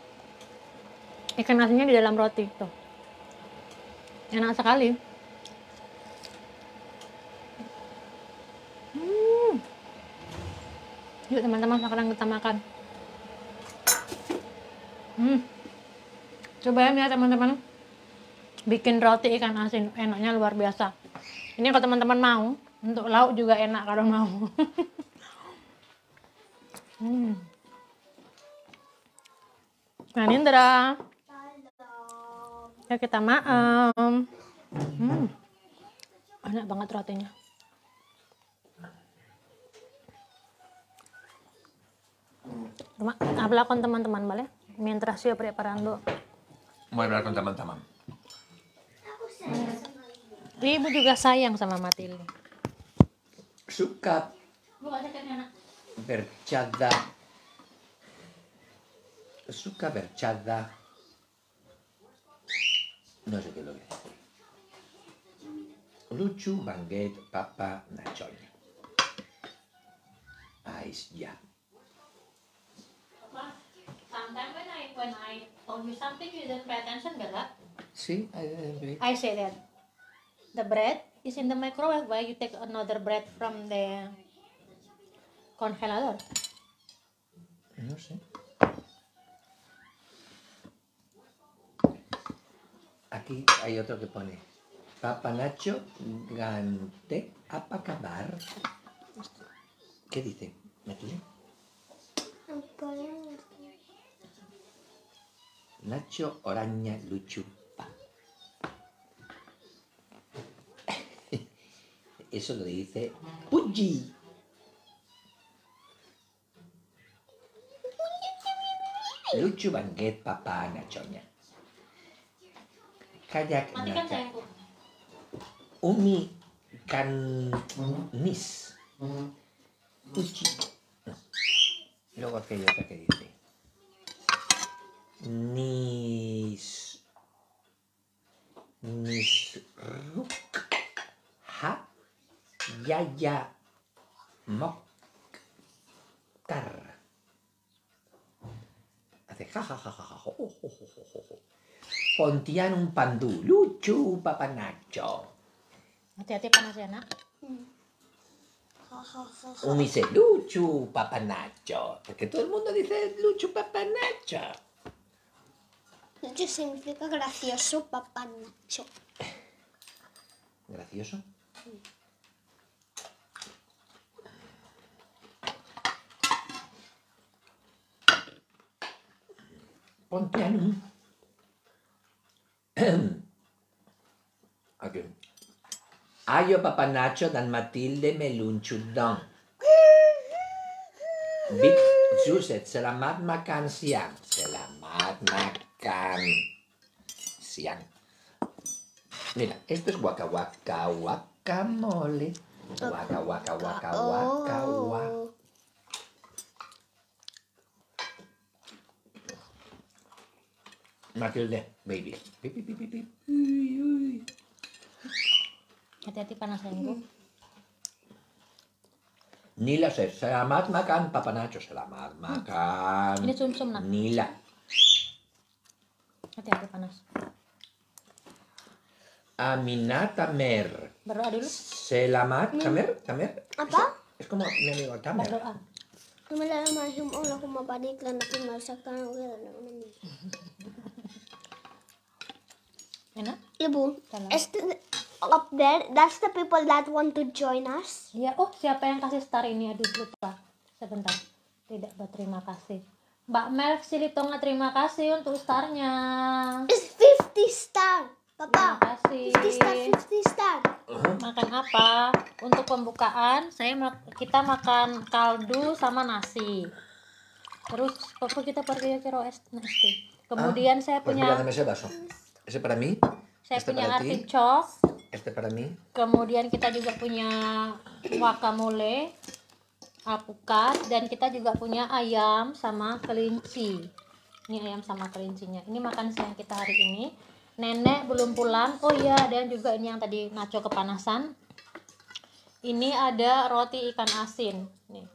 ikan nasinya di dalam roti tuh, enak sekali. Yuk teman-teman, sekarang kita makan. Cobain ya teman-teman, bikin roti ikan asin, enaknya luar biasa. Ini kalau teman-teman mau, untuk lauk juga enak kalau mau. Nah, Nindra. Ya kita maem. Enak banget rotinya. Habla con teman-teman, ¿vale? Mientras yo preparando. Mau hablar con teman-teman. Ibu juga sayang sama Matilde. Suka bercanda. Suka bercanda. No sé qué es lo que es. Lucu, Banget, Papa, Nachonya. Ais, ya. Sometimes when I told you something, you didn't pay attention, ¿verdad? Sí, I didn't do it. I say that the bread is in the microwave. Why you take another bread from the congelador? No sé. Aquí hay otro que pone Papa Nacho Gante apacabar. ¿Qué dice? Matilde? Nacho Oraña Luchupa. Eso lo dice Puggy. Lucu Banget Papa Nachonya. Kayak Nacha. Umi kan nis. Uci. Luego aquella otra que dice. Nisruk ha yaya mokkar. Hace ja ja ja ja ja jo, jo, jo, jo, jo, jo. Pontian un pandu lucu papanacho. Hati-hati panas ya, Nak. Uno dice lucu papanacho. Porque todo el mundo dice lucu papanacho. Lucho significa gracioso, papá Nacho. Gracioso. Pontian. Oke. Ayo Papa Nacho dan Matilde meluncurkan. Big Suset, selamat makan siang. Selamat makan siang. Mira, esto es waka waka guacamole. Waka waka waka waka waka. Matilde, baby. Pipi pipi pipi. Hati-hati panas sayangku. Nila says, selamat makan Papa Nacho. Selamat makan. Ini sumsum, Nak. Nila. Hati-hati panas. Aminata Mer. Berdoa dulu. Selamat. Tamer. Apa? Es como mi amigo Tamer. Berdoa. Bismillahirrahmanirrahim. Allahumma barik lana fi ma razaqtana wa lana Enak? Ibu, Salam. up there, that's the people that want to join us. Iya. Oh, siapa yang kasih star ini? Aduh, lupa. Sebentar. Tidak berterima kasih. Mbak Mel Silitonga, terima kasih untuk starnya. It's 50 star, Terima Papa. kasih. 50 star. Makan apa? Untuk pembukaan kita makan kaldu sama nasi. Terus papa kita pergi ke nasi. Kemudian saya Pues punya mira, dame ese vaso. Ese para mí. saya este punya para ti. artichok. Este para mí. Kemudian kita juga punya guacamole, alpukat, dan kita juga punya ayam sama kelinci. Ini ayam sama kelincinya. Ini makan siang kita hari ini. Nenek belum pulang. Oh iya, dan juga ini yang tadi nacho kepanasan. Ini ada roti ikan asin. Nih.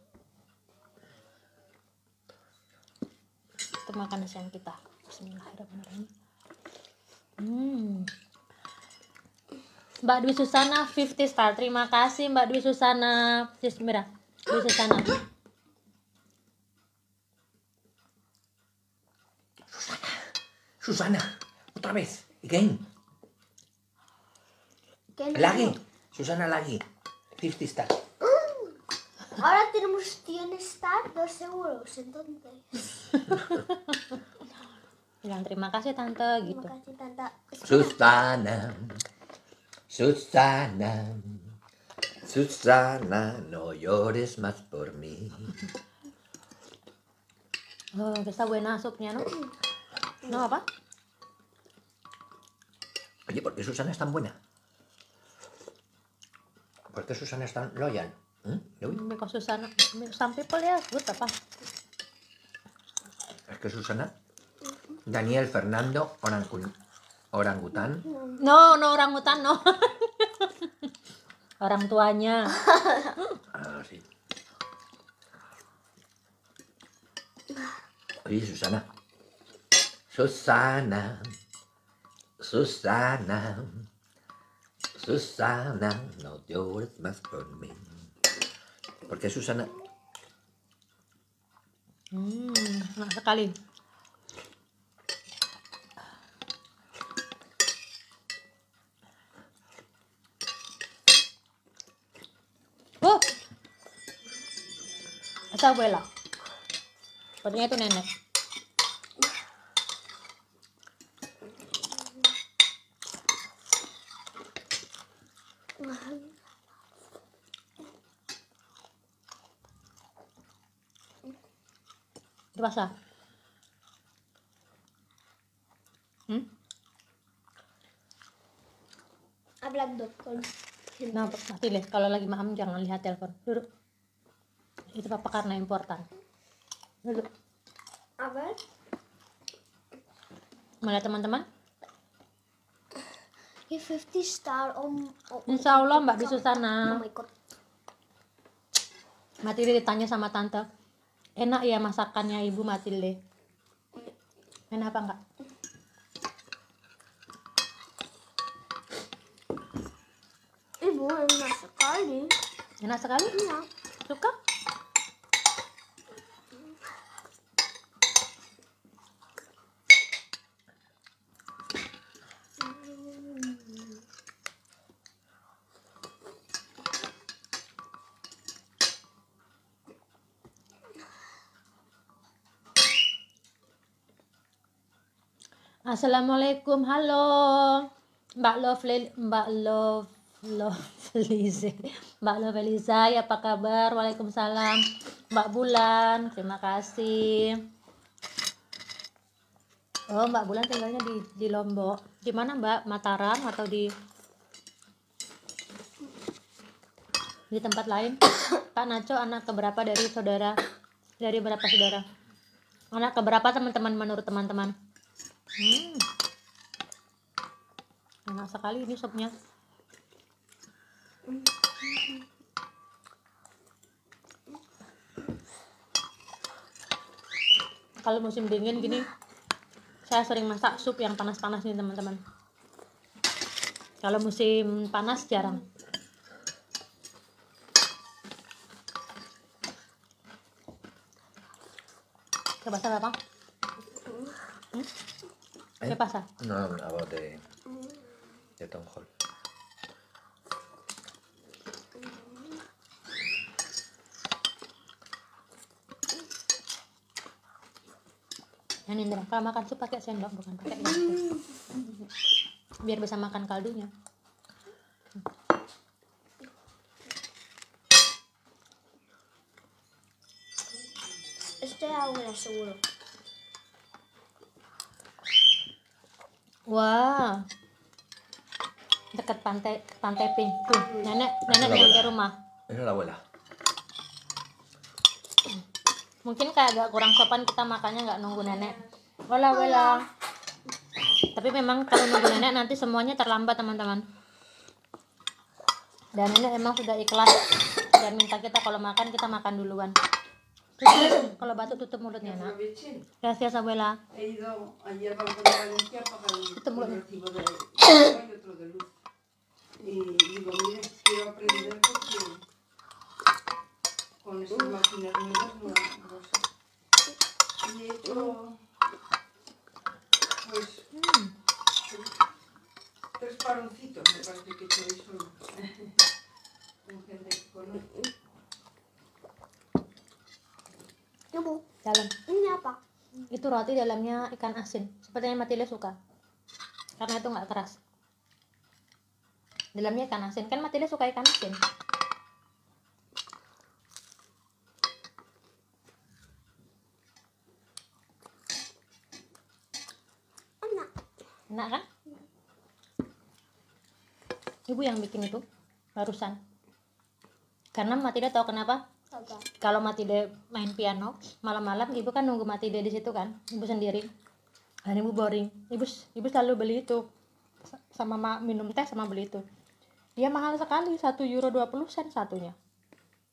Itu makan siang kita. Bismillahirrahmanirrahim. Mbak Dwi Susana 50 star. Terima kasih Mbak Dwi Susana. Bismillah. Dwi Susana. Susana. Otra vez. Again. ¿Qué Lagi. Susana Lagi. 50 star. Ahora tenemos 100 star, 2 euros, entonces. Bilang terima kasih tante gitu. Terima kasih, Tante. Susana. Susana. Susana, no llores más por mí. Oh, está buena supnya, ¿no? No, apa? Oye, ¿por qué Susana es tan buena? ¿Por qué Susana es tan loyal? Because Susana, some people ya good apa? Es que Susana, Daniel Fernando Orangutan. No, orangutan no. Orang tuanya. Ah, sí. Oye, Susana. Susana. Susana. Susana, no llores más por mí. ¿Por qué Susana? Enak sekali. Oh, esa abuela. Sepertinya itu nenek. Itu basah. Hablando con... Nah, mati deh. Kalau lagi maam jangan lihat telepon. Duduk. Itu papa karena important. Duduk. Apa? Mana teman-teman? Give 50 star on. Insya Allah Mbak di Oh Susana. my god. Matilde ditanya sama tante, enak ya masakannya Ibu Matilde? Enak apa enggak? Ibu enak sekali. Enak sekali? Iya. Suka? Assalamualaikum, halo Mbak Lovelize, Mbak Loveliza, apa kabar? Waalaikumsalam. Mbak Bulan, terima kasih. Oh, Mbak Bulan tinggalnya di Lombok. Di mana Mbak? Mataram atau di tempat lain? Pak Naco anak keberapa dari saudara? Dari berapa saudara? Anak keberapa teman-teman menurut teman-teman? Enak sekali ini supnya. Kalau musim dingin gini, saya sering masak sup yang panas-panas nih teman-teman. Kalau musim panas jarang. ¿Qué pasa, papá? ¿Qué pasa? No, about the Tom Hall. Yang Indra, kalau makan sup pakai sendok bukan pakai garpu. Biar bisa makan kaldunya. Este ahora seguro. Wah, dekat pantai Pink tuh. Nenek nyampe rumah. Esa es la abuela. Mungkin kayak agak kurang sopan kita makannya nggak nunggu nenek. Wala. Tapi memang kalau nunggu nenek nanti semuanya terlambat teman-teman. Dan nenek emang sudah ikhlas dan minta kita kalau makan kita makan duluan. Kalau batuk tutup mulutnya nak. Aprovechen. Gracias abuela. He ido ayer al Banco de Valencia a pagar Esto un muy- recibo de agua y otro de luz. Y digo, mire, quiero aprender porque con estas máquinas nuevas no sé. Y he hecho, pues, 3 paroncitos, me parece que he hecho eso con gente que conozco. Ibu, Dalam. ini apa? Itu roti dalamnya ikan asin. Sepertinya Matilda suka. Karena itu nggak keras. Dalamnya ikan asin. Kan Matilda suka ikan asin. Enak. Enak kan? Ibu yang bikin itu barusan. Karena Matilda tahu kenapa? Apa? Kalau Matilda main piano malam-malam, ibu kan nunggu Matilda di situ kan, ibu sendiri. Dan ibu boring. Ibu selalu beli itu sama minum teh sama beli itu. Dia mahal sekali, 1 euro 20 sen satunya.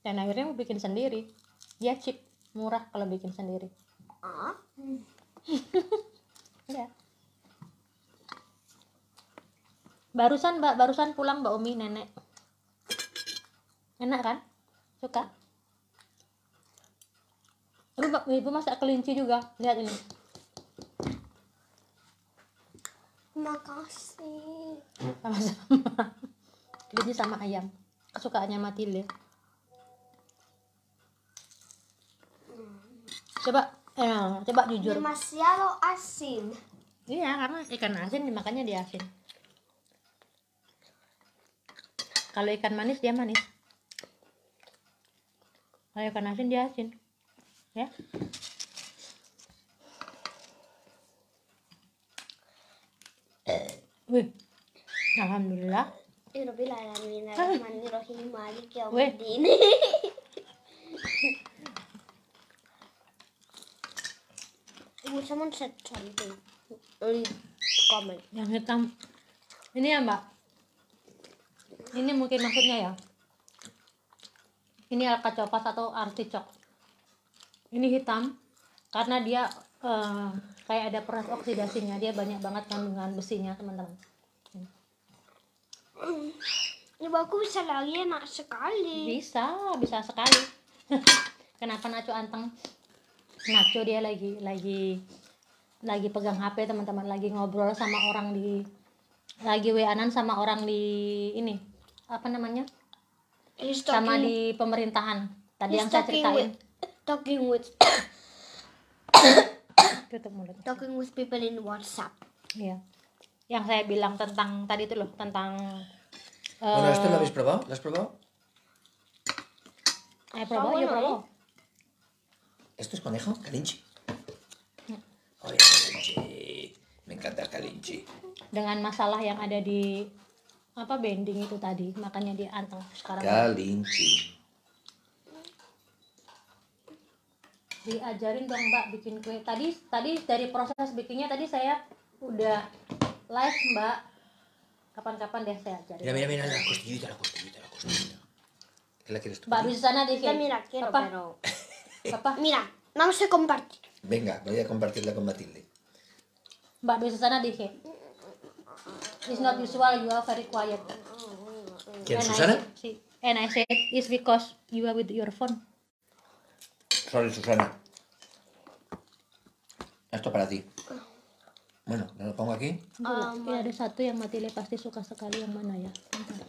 Dan akhirnya ibu bikin sendiri. Dia cheap, murah kalau bikin sendiri. Ah, Ya. Barusan pulang Mbak Umi nenek. Enak kan? Suka? Ibu masak kelinci juga. Lihat ini. makasih. Sama-sama. Kelinci sama ayam. Kesukaannya Matilde. Coba jujur. Demasiado asin. Iya, karena ikan asin dimakannya dia asin. Kalau ikan manis dia manis. Kalau ikan asin dia asin. Ya. Wih. Alhamdulillah. Rabbil alamin arrahmanirrahim maliki Weh. yaumiddin. someone said something. Comment. Yang hitam. Ini ya Mbak. Ini mungkin maksudnya ya. Ini alcachopas atau artichok. Ini hitam karena dia kayak ada proses oksidasinya. Dia banyak banget kandungan besinya teman-teman. Ibu aku bisa lagi enak sekali. Bisa sekali. Kenapa Nacho anteng? Nacho dia lagi pegang HP teman-teman, lagi ngobrol sama orang lagi WA-an sama orang di ini apa namanya? He's Sama talking, di pemerintahan. Tadi he's yang saya talking ceritain. Tutup mulut. Talking with people in WhatsApp. Iya. Yang saya bilang tentang tadi itu loh, tentang Bueno, ¿esto lo habéis probado? ¿Lo has probado? ayo probo, yo probo. ¿Esto es conejo? ¿Calinchi? Oh, ya, calinchi. Me encanta el calinchi. Dengan masalah yang ada di apa bending itu tadi, makanya dia anteng sekarang. Calinchi. Diajarin dong Mbak bikin kue. Tadi dari proses bikinnya tadi saya udah live Mbak. Kapan-kapan deh saya ajarin. Mira, la costillita. ¿Qué la quieres tú? Mbak di sana dije. Mira, quiero, Apa? pero... Apa? Mira, vamos a compartir. Venga, voy a compartirla con Matilde. Mbak di sana dije. It's not usual, you are very quiet. ¿Quién, And Susana? Sí. And I said it's because you are with your phone. Sorry, Susana. Esto para ti. Bueno, lo pongo aquí. Ini ada satu yang Matile pasti suka sekali, yang mana ya? Bentar.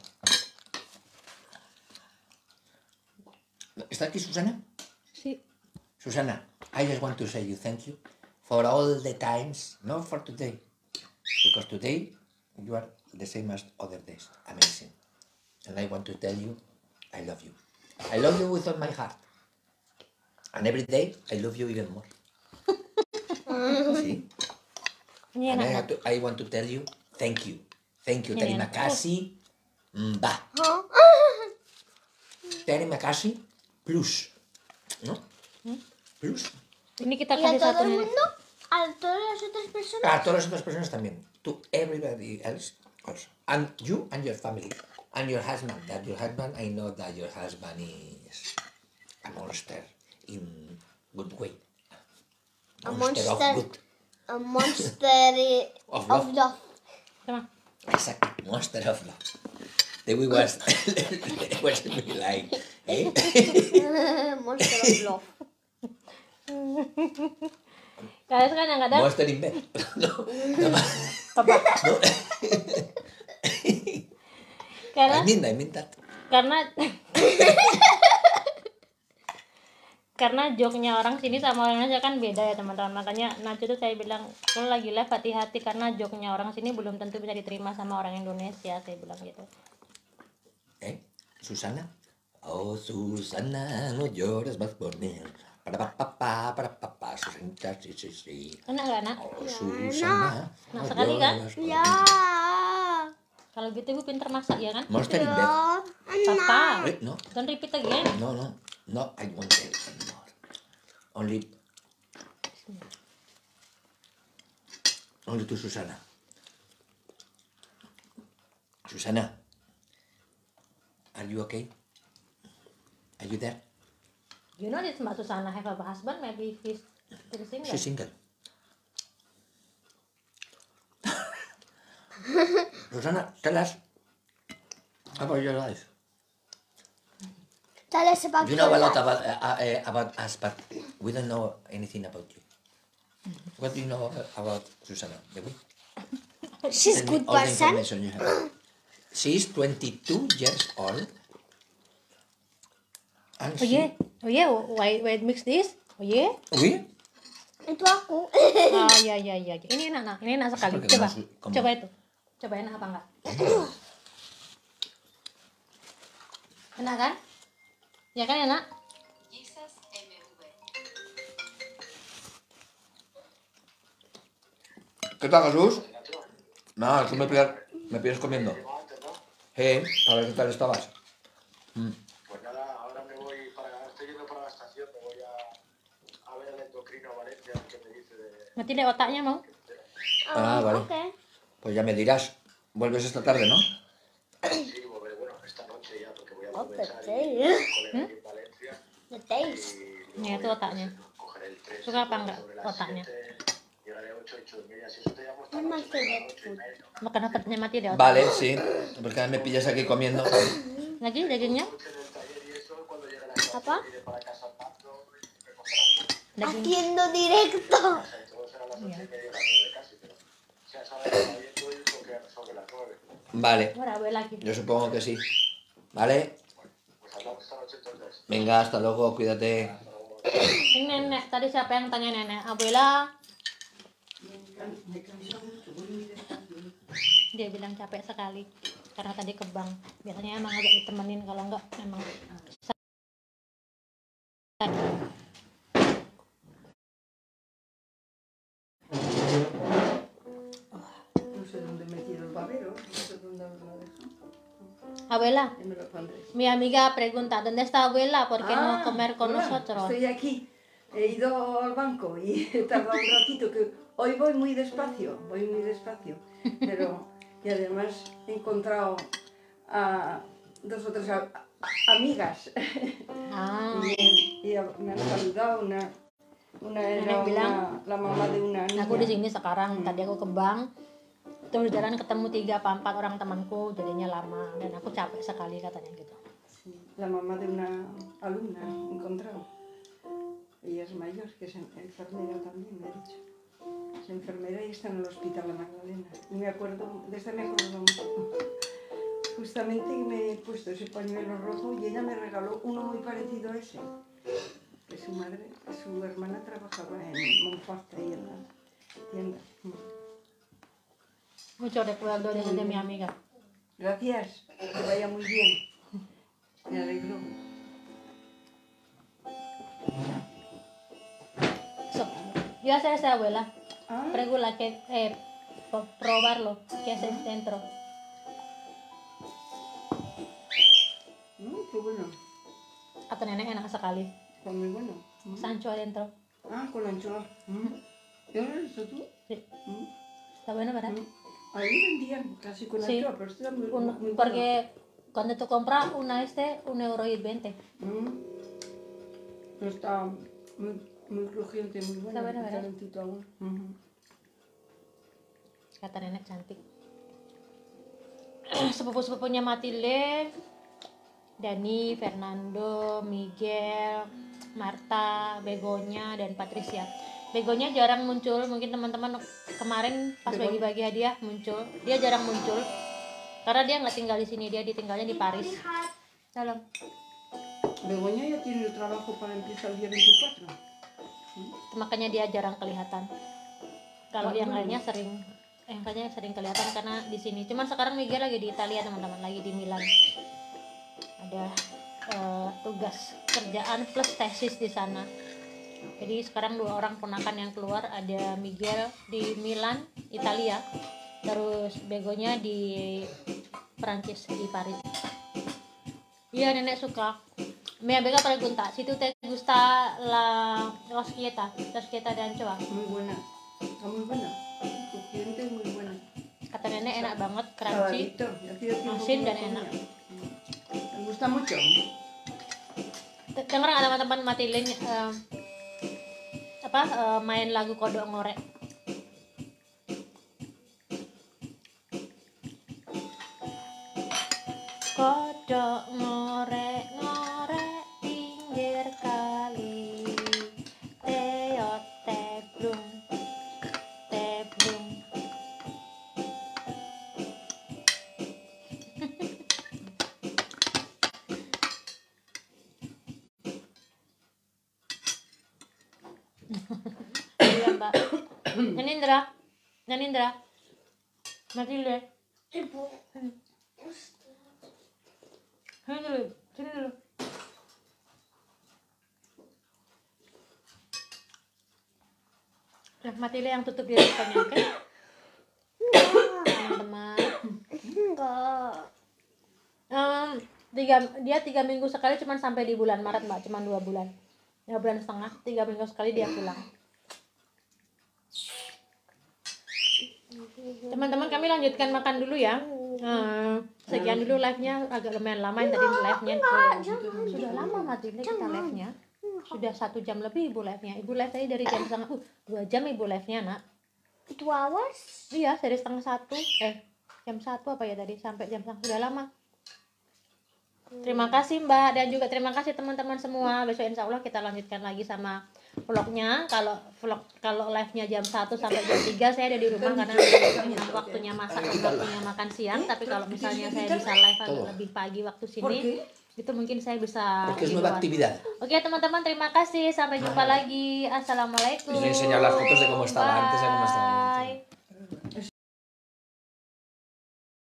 ¿Está aquí Susana? Sí. Susana, I just want to say you thank you for all the times, not for today. Because today you are the same as other days. Amazing. And I want to tell you, I love you. I love you with all my heart. And every day, I love you even more. ¿Sí? Ini And enak. I want to tell you, thank you. Thank you. Ini Terima enak. kasih. Mbak. Terima kasih. Plus. ¿No? Plus. Ini kita Y a kasih todo satu el nih. mundo, a todas las otras personas. A todas las otras personas también. To everybody else also. And you and your family. And your husband. I know that your husband is a monster in good way. A Monster of monster. good. A monster Of of love. love. Sama. Exactly. Monster of love. The way was was like, eh? Monster of love. Kalian kan yang ada Monster in bed. No. apa? No. Karena I mean that. karena joknya orang sini sama orang Indonesia kan beda ya teman-teman. Makanya Nacho tuh saya bilang kalau lagi live hati-hati karena joknya orang sini belum tentu bisa diterima sama orang Indonesia, saya bilang gitu. Susana. Oh, Susana, no llores más por mí. Para papá, Susana, sí. Enak gak nak? Oh, Susana. Enak no sekali kan? llores por Ya. mí. Kalau gitu gue pinter masak ya kan? Monster in bed. Ya. Papa, Wait, no, don't repeat again. no, I won't tell anymore. Only to Susana. Susana, are you okay? Are you there? You know this Mbak Susana have a husband, maybe he's still single. She's single. Susana, tell us about your life. Tell us about You know a your lot life. about us, but we don't know anything about you. What do you know about Susana? She's Tell me good all the person. information you have. She's 22 years old. And Oh yeah, why mix this? Oh yeah? Oui? Itu aku. Oh iya. Ini enak, nak. Ini enak sekali. Porque Coba, como- coba itu. Coba enak apa enggak? Enak kan? Ya kan enak? ¿Qué tal, Jesús? Nada, tú me pides comiendo. Para ver qué tal estabas. Pues nada, ahora me voy estoy yendo para la estación, me voy a ver al endocrino a Valencia, que me dice de Matilde, otaknya mau? Ah, vale. Okay. Pues ya me dirás. Vuelves esta tarde, ¿no? Sí, volveré, bueno, esta noche ya, porque voy a Oh, the aprovechar y taste. colega aquí en Valencia. The taste. Y Nih, itu luego ya, otaknya. cogeré el tren Suka apa enggak sobre las otaknya? 7, llegaré a 8, 8:30. Si eso te llamo esta What's my noche, me favorite llamo 8:30. Makan otaknya Matilde, otaknya. Vale, sí. Porque ahora me pillas aquí comiendo. Lagi dagingnya? Coche en el taller y eso, cuando llegue a la casa, Apa? iré para casa andando y me cogerá Daging. Haciendo directo. casa y todo será a las 8:30, las 9 casi, pero si a esa hora está viendo y porque sobre las 9. Vale. Ora, abuela aquí. Yo supongo que sí. ¿Vale? Pues hablamos esta noche entonces. Venga, hasta luego. Cuídate. Ini nenek, tadi siapa yang tanya nenek? Abuela, Me cansa mucho, voy muy despacio. dia bilang capek sekali karena tadi ke bank. Biasanya emang agak ditemenin, kalau enggak emang No sé dónde he metido el babero, no sé dónde lo he dejado. Abuela, Ya me lo pondré. mi amiga pregunta, ¿dónde está abuela? ¿Por qué no Ah, comer con hola, nosotros? Estoy aquí. He ido al banco y he tardado un ratito, que hoy voy muy despacio, pero y además he encontrado a 2 o 3 amigas Ah, y me han saludado, una era Nenek bilang, la mamá de una niña. aku di sini sekarang. Tadi aku ke bank, terus jalan ketemu 3 apa 4 orang temanku, jadinya lama dan aku capek sekali katanya gitu. Sí, la mamá de una alumna he encontrado. Ella es mayor, que es enfermera también, me ha dicho. Es enfermera y está en el hospital La Magdalena. Y me acuerdo, de esta me acuerdo mucho. Justamente me he puesto ese pañuelo rojo y ella me regaló uno muy parecido a ese. Que su hermana trabajaba en Montmartre, ahí en la tienda. Mucho recuerdo de mi amiga. Gracias, que vaya muy bien. Me alegro. So, yo hacer esa abuela, Ah, pregula que probarlo, que es dentro. qué bueno, Kata nenek enak sekali. está muy bueno. Sancho adentro. Ah, con anchoa. ¿Qué has hecho tú? Sí. Está bueno, ¿verdad? Ahí vendían casi con Sí. anchoa, pero está muy, Un- muy bueno. porque cuando tú compras una €1.20. Está muy crujiente, muy bueno. Está bueno, y ¿verdad? calentito aún. Kata nenek cantik. Sepupu-sepupunya Matilde, Dani, Fernando, Miguel, Marta, Begonya, dan Patricia. Begonya jarang muncul, mungkin teman-teman kemarin pas Begonya. bagi-bagi hadiah muncul. Dia jarang muncul karena dia nggak tinggal di sini, dia ditinggalnya di Paris. Salam. Begoña ya tiene el trabajo para empezar el día 24. Makanya dia jarang kelihatan. Kalau yang Hmm. lainnya sering, sering kelihatan karena di sini. Cuman sekarang Miguel lagi di Italia, teman-teman, lagi di Milan. Ada tugas kerjaan plus tesis di sana. Jadi sekarang 2 orang ponakan yang keluar, ada Miguel di Milan, Italia, terus Begonya di Prancis, di Paris. Iya, nenek suka. Mi amiga pregunta, si tú te gusta la rosqueta de anchoa? Muy buena. Está muy buena. Crujiente y muy buena. Kata nenek enak banget, crunchy. Saladito. Ya hacía tiempo asin que no dan comía. enak. Me gusta mucho. Dengar nggak teman-teman Matilin main lagu Kodok Ngorek? Kodok ngorek ngorek pinggir kali, teot teblung teblung. Iya mbak. Nanindra, Matilde. Ibu. Sini dulu. Matilde yang tutup dia depannya, oke? Teman-teman. Enggak. Dia 3 minggu sekali, cuman sampai di bulan Maret mbak, cuman 2 bulan, 2 bulan setengah, 3 minggu sekali dia pulang. Teman-teman, kami lanjutkan makan dulu ya. Sekian dulu live-nya, agak lumayan lama yang tadi live-nya. Sudah lama Matilda kita live-nya. Sudah 1 jam lebih ibu live-nya. Ibu live tadi dari jam setengah 2 jam ibu live-nya, nak. 2 hours? Iya, dari setengah 1. Jam 1 apa ya tadi, sampai jam 1. Sudah lama. Terima kasih Mbak, dan juga terima kasih teman-teman semua. Besok insya Allah kita lanjutkan lagi sama vlognya. Kalau live-nya jam 1 sampai jam 3 saya ada di rumah karena waktunya masak dan waktunya makan siang. Tapi kalau misalnya saya bisa live agak lebih pagi waktu sini, itu mungkin saya bisa Porque es di nueva luar. actividad. Oke teman-teman, terima kasih. Sampai jumpa lagi. Assalamualaikum. Les enseño las fotos de cómo estaba antes y cómo está ahora.